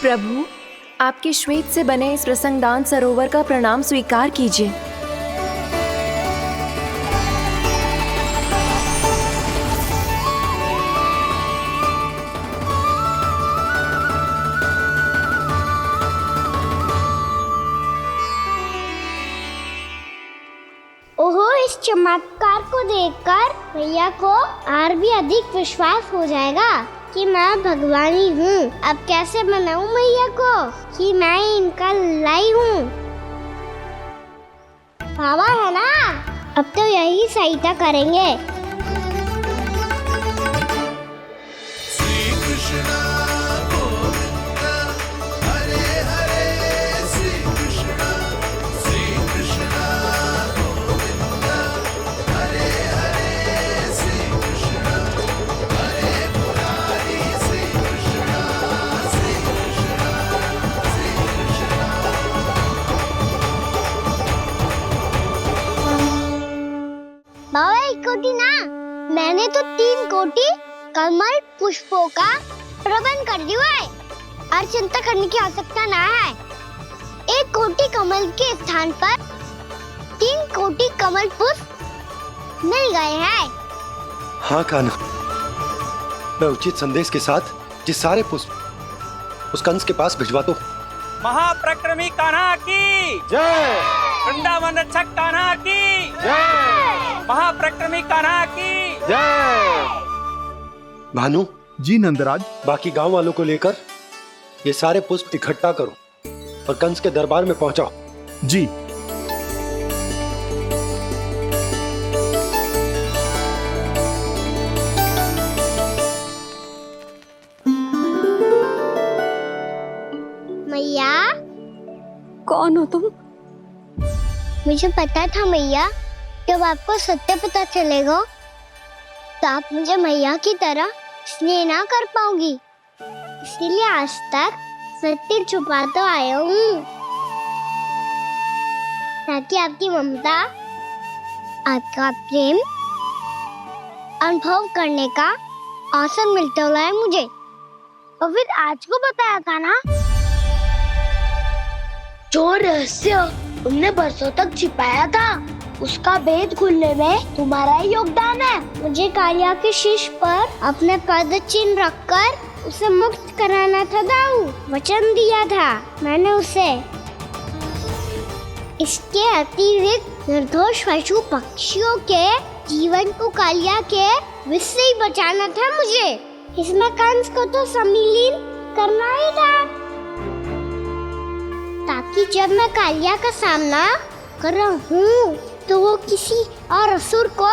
प्रभु, आपके श्वेत से बने इस प्रसंगदान सरोवर का प्रणाम स्वीकार कीजिए। ओहो, इस चमत्कार को देखकर भैया को और भी अधिक विश्वास हो जाएगा कि मैं भगवान ही हूँ। अब कैसे मनाऊं मैया को कि मैं इनका लाई हूँ? बाबा है ना, अब तो यही सहायता करेंगे। श्री कृष्णा गोविंदा हरे हरे श्री कृष्णा गोविंदा हरे हरे श्री कृष्णा हरे मुरारी श्री कृष्णा श्री कृष्णा श्री कृष्णा। बाबा एक कोटी ना, मैंने तो 3 कोटी कमल पुष्पों का प्रबंध कर दिया है और चिंता करने की आवश्यकता ना है। 1 कोटी कमल के स्थान पर 3 कोटी कमल पुष्प मिल गए हैं। हाँ कान्हा, मैं उचित संदेश के साथ ये सारे पुष्प उस कंस के पास भिजवाता हूँ। महाप्रक्रमी कान्हा की जय। वृंदावन रक्षक कान्हा की जय। महाप्रक्रमी कान्हा की जय। भानु जी नंदराज। बाकी गांव वालों को लेकर ये सारे पुष्प इकट्ठा करो और कंस के दरबार में पहुंचाओ। जी। मैया कौन हो तुम? मुझे पता था मैया, जब आपको सत्य पता चलेगा तो आप मुझे मैया की तरह स्नेह ना कर पाओगी, इसीलिए आज तक सत्य छुपाता आया हूँ, ताकि आपकी ममता, आपका प्रेम अनुभव करने का अवसर मिलता रहा है मुझे। और फिर आज को बताया था ना, जो रहस्य तुमने बरसों तक छिपाया था, उसका भेद खुलने में तुम्हारा ही योगदान है। मुझे कालिया के शीश पर अपने पद चिन्ह रखकर उसे मुक्त कराना था दाऊ, वचन दिया था मैंने उसे। इसके अतिरिक्त निर्दोष पशु पक्षियों के जीवन को कालिया के विष से ही बचाना था मुझे। इसमें कंस को तो सम्मिलित करना ही था, ताकि जब मैं कालिया का सामना कर रहा हूँ तो वो किसी और असुर को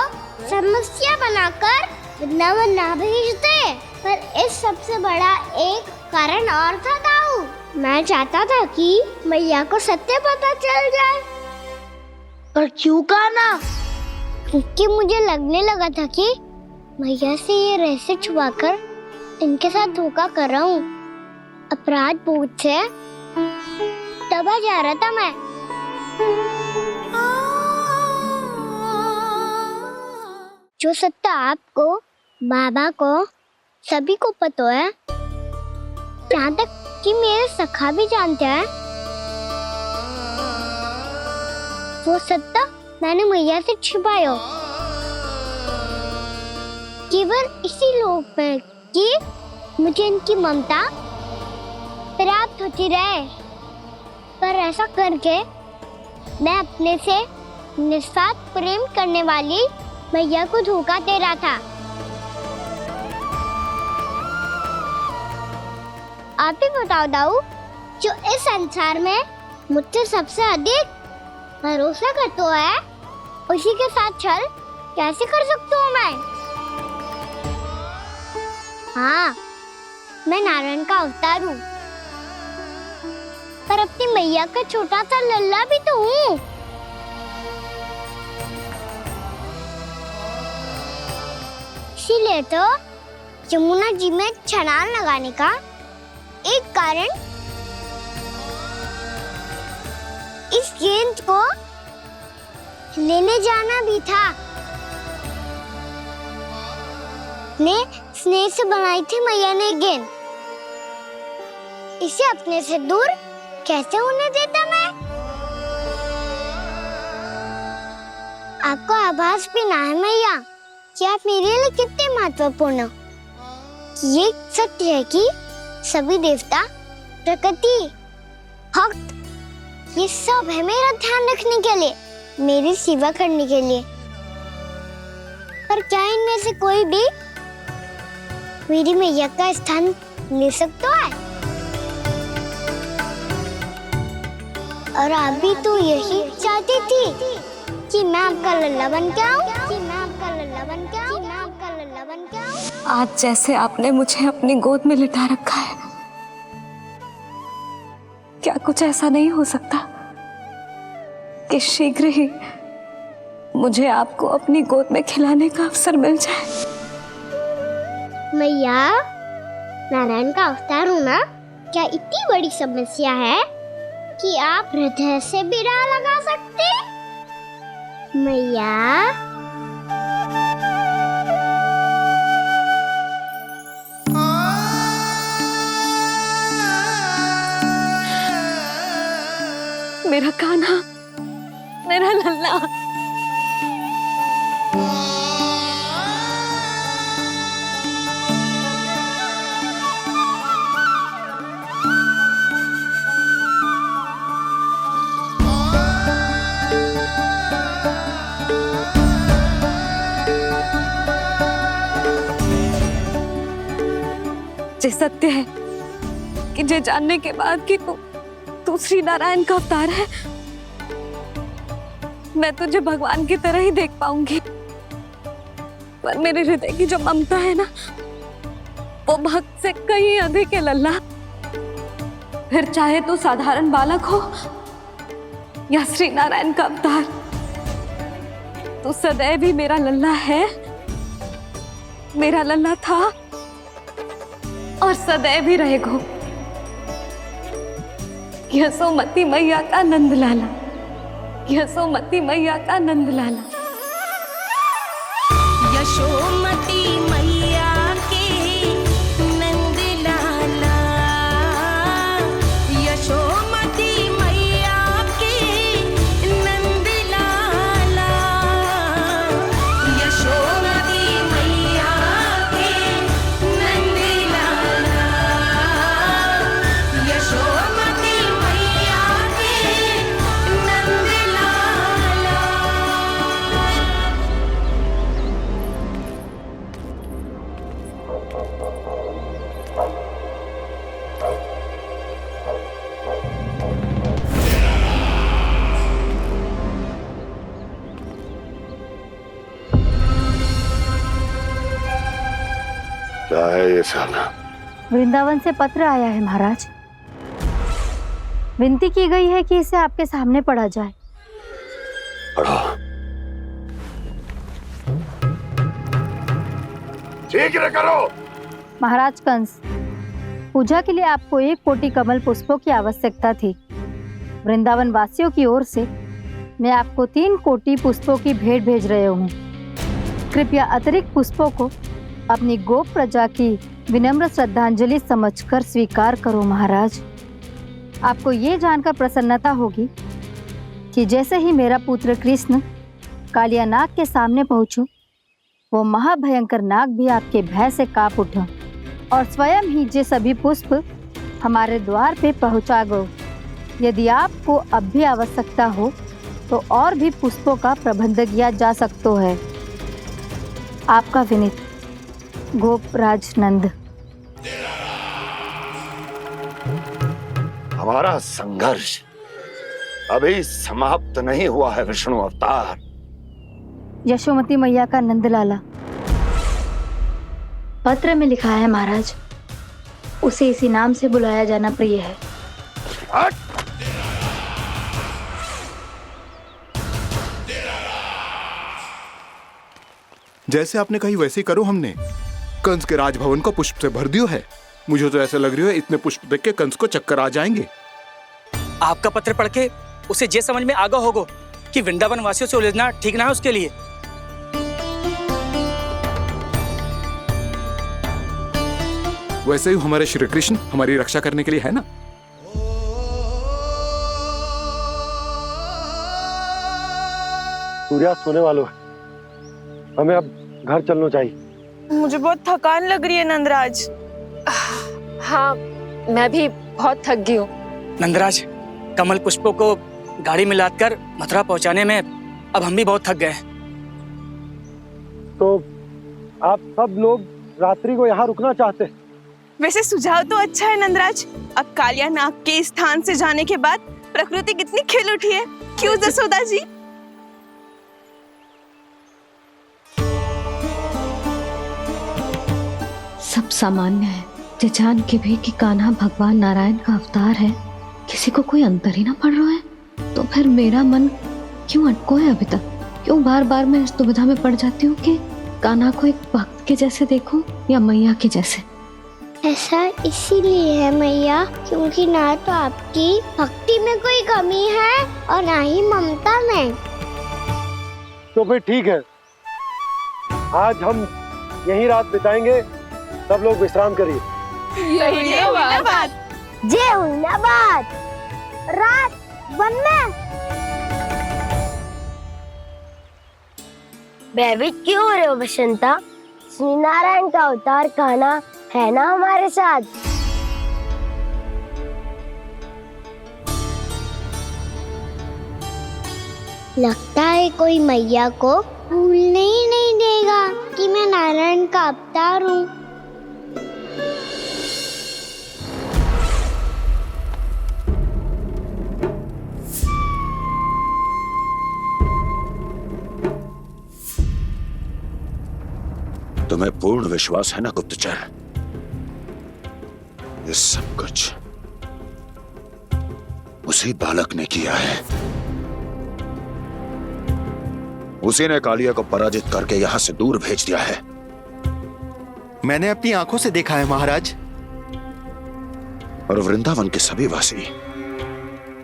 समस्या बनाकर वृंदावन ना भेज दे। पर इस सबसे बड़ा एक कारण और था दाऊ, मैं चाहता था कि मैया को सत्य पता चल जाए। पर क्यों कहा ना? क्योंकि मुझे लगने लगा था कि मैया से ये रहस्य छुपाकर इनके साथ धोखा कर रहा हूँ। अपराध बोध से दबा जा रहा था मैं। जो सत्य आपको, बाबा को, सभी को पता है, यहाँ तक कि मेरे सखा भी जानते हैं, वो सत्य मैंने मैया से छिपाया केवल इसी लोक में कि मुझे इनकी ममता प्राप्त होती रहे। पर ऐसा करके मैं अपने से निस्वार्थ प्रेम करने वाली मैया को धोखा दे रहा था। आप ही बताओ दाऊ, जो इस संसार में मुझसे सबसे अधिक भरोसा करता है, उसी के साथ छल कैसे कर सकता हूँ मैं? हाँ, मैं नारायण का अवतार हूँ, पर अपनी मैया का छोटा सा लल्ला भी तो हूँ। इसीलिए तो यमुना जी में छलांग लगाने का एक कारण इस गेंद को लेने जाना भी था। ने स्नेह से बनाई थी मैया ने गेंद, इसे अपने से दूर कैसे होने देता मैं? आपको आभास भी ना है मैया कि आप मेरे लिए कितने महत्वपूर्ण हो। ये सत्य है कि सभी देवता, प्रकृति, भक्त, ये सब है मेरा ध्यान रखने के लिए, मेरी सेवा करने के लिए। पर क्या इनमें से कोई भी मेरी मैया का स्थान ले सकता है? और आप भी तो यही चाहती थी कि मैं आपका लल्ला बन के आऊं, कि मैं आपका लल्ला बन के आऊं, कि मैं आपका लल्ला बन के आऊं। आज जैसे आपने मुझे अपनी गोद में लिटा रखा है, क्या कुछ ऐसा नहीं हो सकता कि शीघ्र ही मुझे आपको अपनी गोद में खिलाने का अवसर मिल जाए? मैया, नारायण का अवतार हूँ ना, क्या इतनी बड़ी समस्या है कि आप हृदय से भी ना लगा सकते? मैया, मेरा कान्हा, मेरा लल्ला। ये सत्य है कि ये जानने के बाद कि तू श्री नारायण का अवतार है, मैं तुझे भगवान की तरह ही देख पाऊंगी। पर मेरे हृदय की जो ममता है ना, वो भक्त से कहीं अधिक है लल्ला। फिर चाहे तू साधारण बालक हो या श्री नारायण का अवतार, तू सदैव ही मेरा लल्ला है, मेरा लल्ला था और सदैव ही रहेगा। यशोमती मैया का नंद लाला, यशोमती मैया का नंद लाला। यशोमती मैया के नंद लाला, यशोमती मैया के नंद लाला, यशोमती मैया के नंद लाला, यशोमती मैया के नंद लाला। क्या है ये सब? वृंदावन से पत्र आया है महाराज। विनती की गई है कि इसे आपके सामने पढ़ा जाए। पढ़ो। शीघ्र करो। महाराज कंस, पूजा के लिए आपको 1 कोटि कमल पुष्पों की आवश्यकता थी। वृंदावन वासियों की ओर से मैं आपको 3 कोटि पुष्पों की भेंट भेज रहे हूँ। कृपया अतिरिक्त पुष्पों को अपनी गोप प्रजा की विनम्र श्रद्धांजलि समझकर स्वीकार करो महाराज। आपको ये जानकर प्रसन्नता होगी कि जैसे ही मेरा पुत्र कृष्ण कालिया नाग के सामने पहुंचो, वो महाभयंकर नाग भी आपके भय से कांप उठा और स्वयं ही ये सभी पुष्प हमारे द्वार पे पहुंचा गो। यदि आपको अब भी आवश्यकता हो तो और भी पुष्पों का प्रबंध किया जा सकता है। आपका विनीत गोपराज नंद। हमारा संघर्ष अभी समाप्त नहीं हुआ है विष्णु अवतार। यशोमती मैया का नंदलाला। पत्र में लिखा है महाराज, उसे इसी नाम से बुलाया जाना प्रिय है। जैसे आपने कही वैसे ही करो। हमने कंस के राजभवन को पुष्प से भर दियो है। मुझे तो ऐसा लग रही है इतने पुष्प देख के कंस को चक्कर आ जाएंगे। आपका पत्र पढ़ के उसे ये समझ में आगा होगा कि वृंदावन वासियों से उलझना ठीक ना है उसके लिए। वैसे ही हमारे श्री कृष्ण हमारी रक्षा करने के लिए है ना। सूर्यास्त होने वाला है, हमें अब घर चलना चाहिए। मुझे बहुत थकान लग रही है नंदराज। हाँ, मैं भी बहुत थक गई हूँ। नंदराज, कमल पुष्पों को गाड़ी में लादकर मथुरा पहुंचाने में अब हम भी बहुत थक गए। तो आप सब लोग रात्रि को यहाँ रुकना चाहते हैं? वैसे सुझाव तो अच्छा है नंदराज। अब कालिया नाग के स्थान से जाने के बाद प्रकृति कितनी खिल उठी है, क्यों जसोदा जी? सब सामान्य है, ये जान के भी कि कान्हा भगवान नारायण का अवतार है, किसी को कोई अंतर ही ना पड़ रहा है। तो फिर मेरा मन क्यों अटको है अभी तक? क्यों बार बार मैं इस दुविधा में पड़ जाती हूँ कि कान्हा को एक भक्त के जैसे देखूं या मैया के जैसे? ऐसा इसीलिए है मैया क्योंकि ना तो आपकी भक्ति में कोई कमी है और ना ही ममता में। तो फिर ठीक है, आज हम यहीं रात बिताएंगे। सब लोग विश्राम करिए। जय हुइलाबाद। रात वन में भयभीत क्यों हो रहे हो बसंता? श्री नारायण का अवतार कान्हा है ना हमारे साथ। लगता है कोई मैया को भूलने ही नहीं देगा कि मैं नारायण का अवतार हूँ। तुम्हें पूर्ण विश्वास है ना गुप्तचर? ये सब कुछ उसी बालक ने किया है। उसी ने कालिया को पराजित करके यहां से दूर भेज दिया है। मैंने अपनी आंखों से देखा है महाराज। और वृंदावन के सभी वासी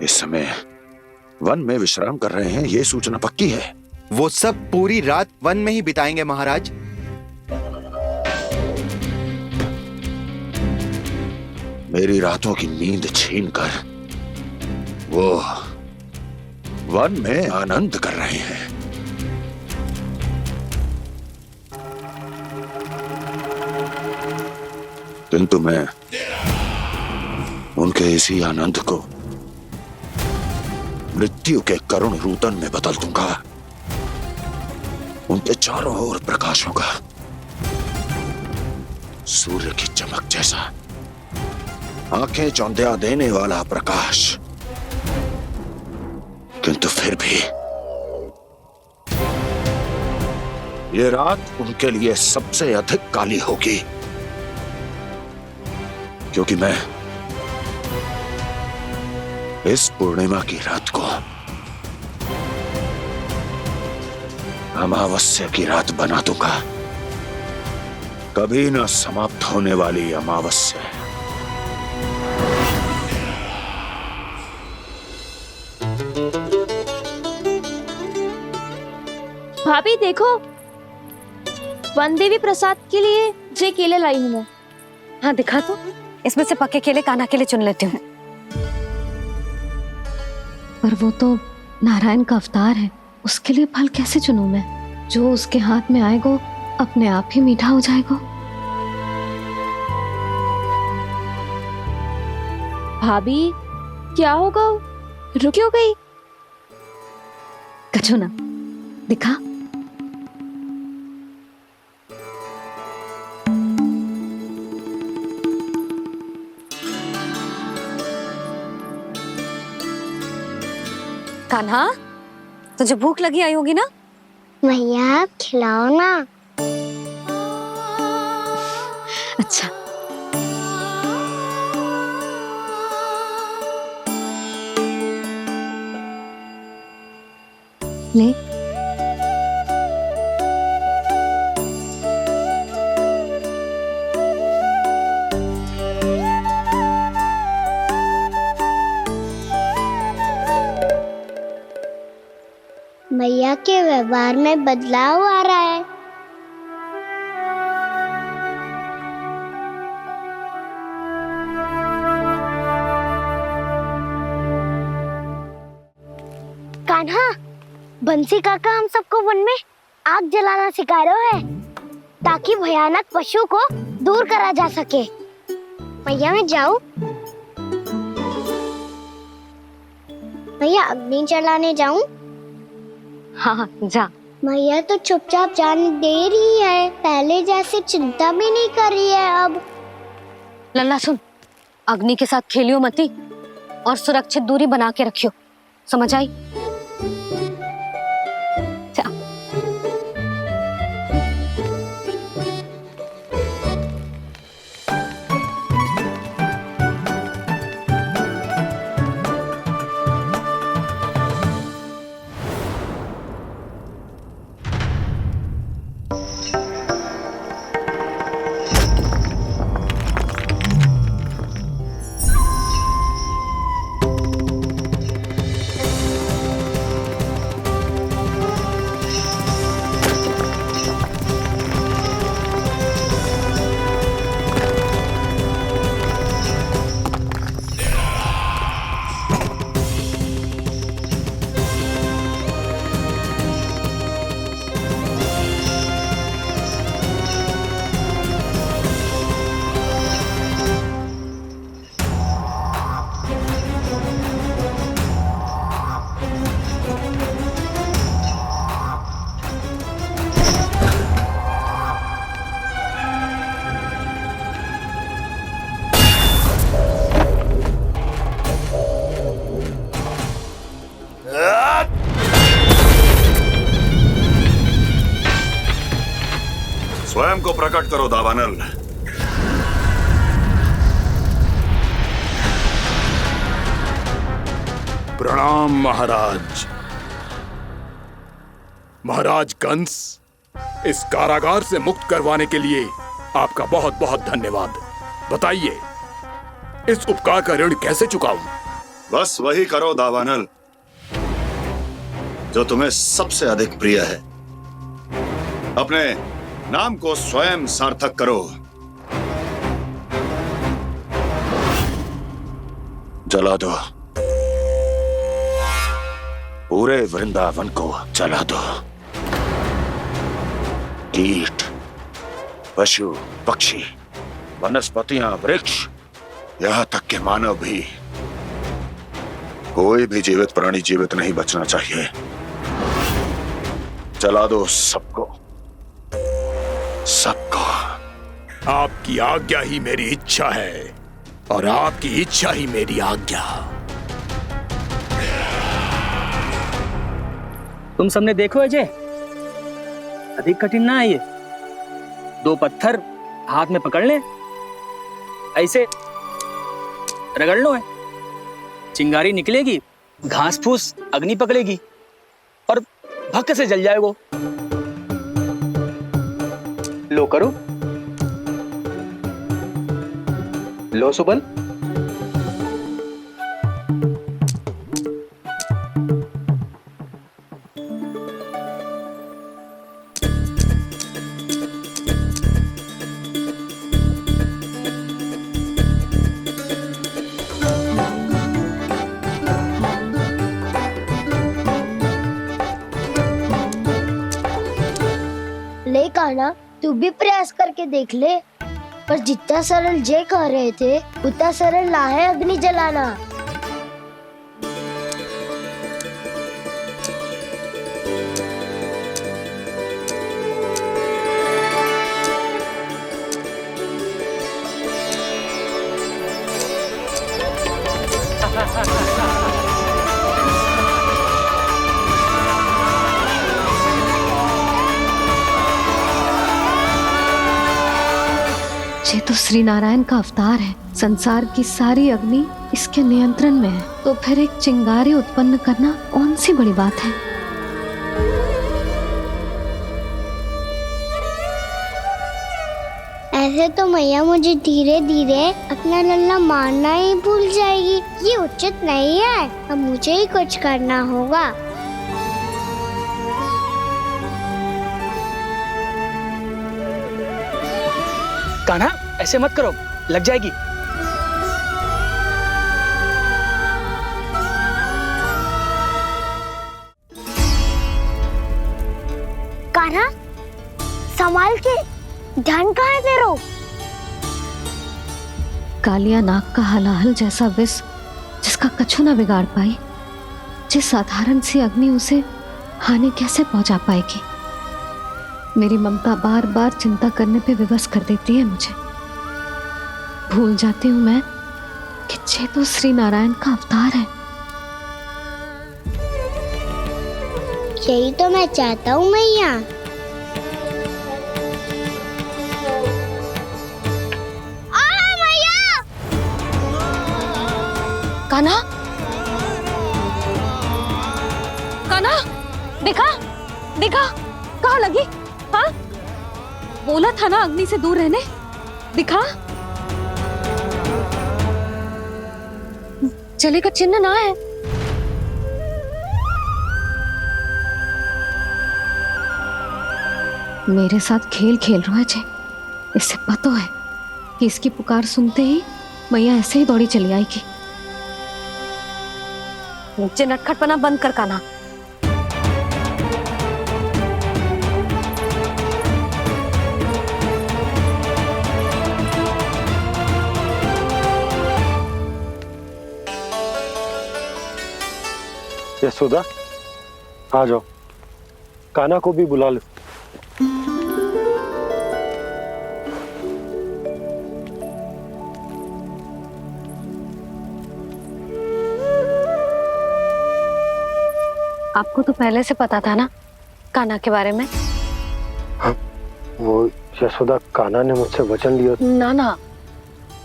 इस समय वन में विश्राम कर रहे हैं, ये सूचना पक्की है। वो सब पूरी रात वन में ही बिताएंगे महाराज। मेरी रातों की नींद छीनकर वो वन में आनंद कर रहे हैं। किंतु मैं उनके इसी आनंद को मृत्यु के करुण रूदन में बदल दूंगा। उनके चारों ओर प्रकाश होगा, सूर्य की चमक जैसा, आंखें चौंधिया देने वाला प्रकाश। किंतु फिर भी ये रात उनके लिए सबसे अधिक काली होगी, क्योंकि मैं इस पूर्णिमा की रात को अमावस्या की रात बना दूंगा। कभी न समाप्त होने वाली अमावस्या। भाभी देखो, वन देवी प्रसाद के लिए जे केले लाई हूं मैं। हाँ दिखा तो, इसमें से पक्के केले कान्हा के लिए चुन लेती हूँ। पर वो तो नारायण का अवतार है, उसके लिए फल कैसे चुनूं मैं? जो उसके हाथ में आएगा अपने आप ही मीठा हो जाएगा। भाभी क्या होगा, रुक क्यों गई? कछू ना दिखा। कान्हा, तुझे भूख लगी आई होगी ना? भैया खिलाओ ना। अच्छा। ले। भैया के व्यवहार में बदलाव आ रहा है। कान्हा, बंसी काका हम सबको वन में आग जलाना सिखा रहे है, ताकि भयानक पशु को दूर करा जा सके। भैया मैं जाऊं? भैया अग्नि जलाने जाऊं? हाँ जा। भैया तो चुपचाप जाने दे रही है, पहले जैसे चिंता भी नहीं कर रही है अब। लल्ला सुन, अग्नि के साथ खेलियो मती और सुरक्षित दूरी बना के रखियो, समझ आई? जा। स्वयं को प्रकट करो दावानल। प्रणाम महाराज। महाराज कंस, इस कारागार से मुक्त करवाने के लिए आपका बहुत बहुत धन्यवाद। बताइए, इस उपकार का ऋण कैसे चुकाऊं? बस वही करो दावानल जो तुम्हें सबसे अधिक प्रिय है। अपने नाम को स्वयं सार्थक करो। जला दो, पूरे वृंदावन को जला दो। कीट, पशु, पक्षी, वनस्पतियां, वृक्ष, यहां तक के मानव भी, कोई भी जीवित प्राणी जीवित नहीं बचना चाहिए। जला दो सबको, सबको। आपकी आज्ञा ही मेरी इच्छा है और आपकी इच्छा ही मेरी आज्ञा। तुम सबने देखो अजय, अधिक कठिन ना है ये। 2 पत्थर हाथ में पकड़ ले, ऐसे रगड़ लो है, चिंगारी निकलेगी, घास फूस अग्नि पकड़ेगी और भक्क से जल जाए वो। लो करो, लो सुबल। ले कान्हा, तू भी प्रयास करके देख ले। पर जितना सरल जय कह रहे थे, उतना सरल ना है अग्नि जलाना। ये तो श्री नारायण का अवतार है। संसार की सारी अग्नि इसके नियंत्रण में है, तो फिर एक चिंगारी उत्पन्न करना कौन सी बड़ी बात है। ऐसे तो मैया मुझे धीरे धीरे अपना लल्ला मारना ही भूल जाएगी। ये उचित नहीं है, अब मुझे ही कुछ करना होगा। कान्हा, ऐसे मत करो, लग जाएगी। कान्हा, संभाल के, ध्यान कहाँ है तेरो? कालिया नाग का हलाहल जैसा विष जिसका कछु न बिगाड़ पाई, जिस साधारण सी अग्नि उसे हानि कैसे पहुंचा पाएगी। मेरी ममता बार बार चिंता करने पे विवश कर देती है मुझे। भूल जाती हूँ मैं कि ये तो श्री नारायण का अवतार है। यही तो मैं चाहता हूँ मैया। कान्हा, कान्हा, देखा देखा, कहाँ लगी? हाँ, बोला था ना अग्नि से दूर रहने। दिखा, जले का चिन्ह ना है। मेरे साथ खेल खेल रहा है जे। इससे पता है कि इसकी पुकार सुनते ही मैया ऐसे ही दौड़ी चली आएगी। नीचे नटखटपना बंद कर कान्हा। यशोदा, आ जाओ, कान्हा को भी बुला लो। आपको तो पहले से पता था ना कान्हा के बारे में? वो यशोदा, कान्हा ने मुझसे वचन लिया। ना ना,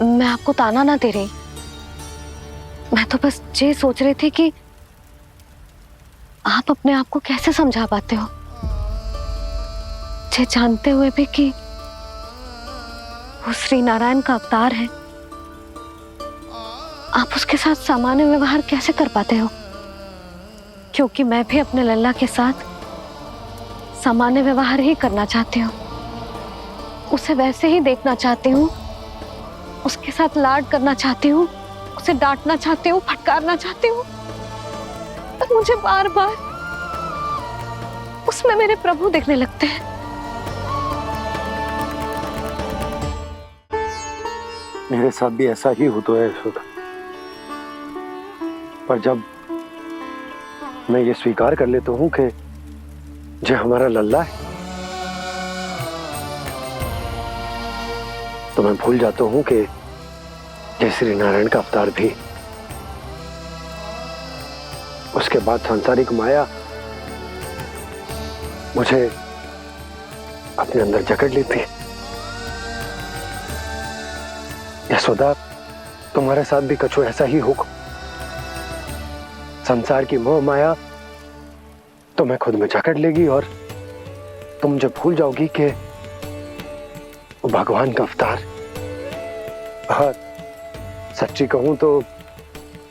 मैं आपको ताना ना दे रही। मैं तो बस ये सोच रही थी कि आप अपने आप को कैसे समझा पाते हो, ये जानते हुए भी कि वो श्री नारायण का अवतार है। आप उसके साथ सामान्य व्यवहार कैसे कर पाते हो? क्योंकि मैं भी अपने लल्ला के साथ सामान्य व्यवहार ही करना चाहती हूँ। उसे वैसे ही देखना चाहती हूँ, उसके साथ लाड करना चाहती हूँ, उसे डांटना चाहती हूँ, फटकारना चाहती हूँ। पर मुझे बार बार उसमें मेरे प्रभु दिखने लगते हैं। मेरे साथ भी ऐसा ही होता है यशोदा। पर जब मैं ये स्वीकार कर लेता हूँ कि जो हमारा लल्ला है, तो मैं भूल जाता हूँ कि जय श्री नारायण का अवतार भी। उसके बाद सांसारिक माया मुझे अपने अंदर जकड़ लेती है। यशोदा, तुम्हारे साथ भी कछु ऐसा ही होगा। संसार की मोह माया तुम्हें खुद में जकड़ लेगी और तुम जब भूल जाओगी कि वो भगवान का अवतार। और सच्ची कहूं तो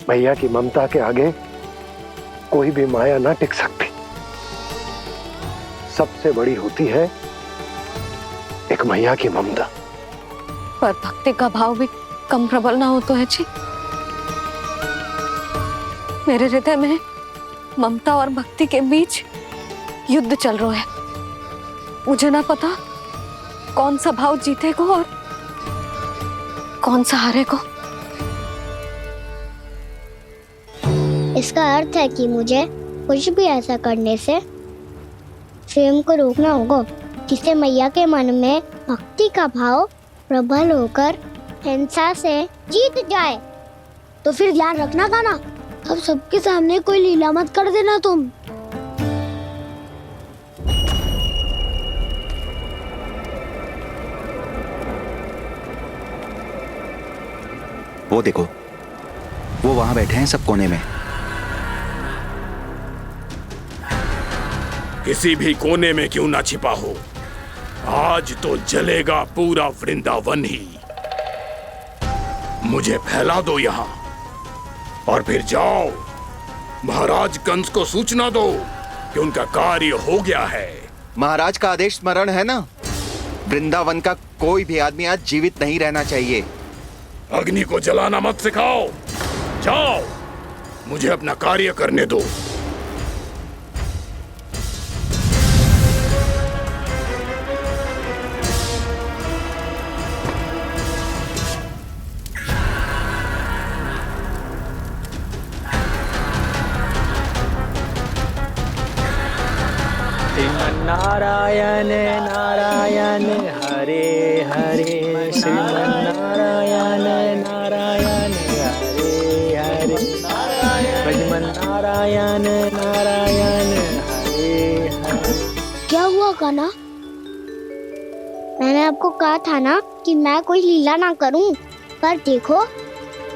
भैया की ममता के आगे कोई भी माया ना टिक सकती। सबसे बड़ी होती है एक मैया की ममता। पर भक्ति का भाव भी कम प्रबल ना हो तो है जी। मेरे हृदय में ममता और भक्ति के बीच युद्ध चल रहा है। मुझे ना पता कौन सा भाव जीतेगा और कौन सा हारेगा। इसका अर्थ है कि मुझे कुछ भी ऐसा करने से स्वयं को रोकना होगा जिससे मैया के मन में भक्ति का भाव प्रबल होकर हिंसा से जीत जाए। तो फिर ध्यान रखना कान्हा, अब सबके सामने कोई लीला मत कर देना तुम। वो देखो, वो वहां बैठे हैं सब कोने में। किसी भी कोने में क्यों ना छिपा हो, आज तो जलेगा पूरा वृंदावन ही। मुझे फैला दो यहाँ और फिर जाओ महाराज कंस को सूचना दो कि उनका कार्य हो गया है। महाराज का आदेश स्मरण है ना, वृंदावन का कोई भी आदमी आज जीवित नहीं रहना चाहिए। अग्नि को जलाना मत सिखाओ, जाओ मुझे अपना कार्य करने दो। नारायण नारायण हरे हरे, श्रीमन्नारायण नारायण हरे हरे, भजमन नारायण नारायण हरे हरे। क्या हुआ कान्हा? मैंने आपको कहा था ना कि मैं कोई लीला ना करूं, पर देखो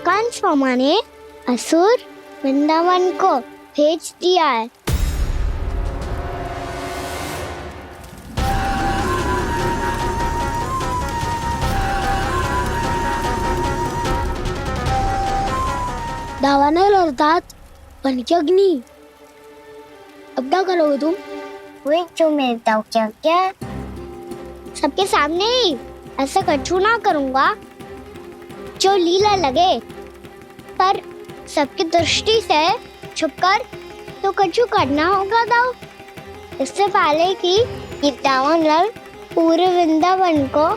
कंस मामा ने असुर वृंदावन को भेज दिया है। दावानल और दांत बन के अग्नि। अब क्या करोगे तुम? वो जो मेरे दाव क्या क्या सबके सामने ही ऐसा कछु ना करूंगा जो लीला लगे, पर सबकी दृष्टि से छुपकर तो कछु करना होगा दाव। इससे पहले कि ये दावानल पूरे वृंदावन को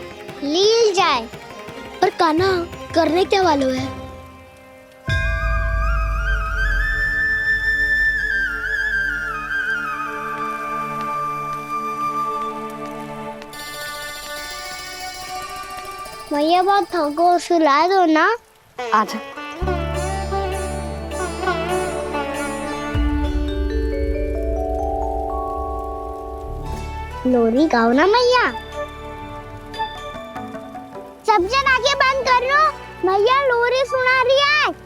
लील जाए। पर कान्हा करने क्या वालों है? मैया बहुत थको, सुला दो ना। आजा। लोरी गाओ ना मैया। सब जन आंखें बंद कर लो, मैया लोरी सुना रही है।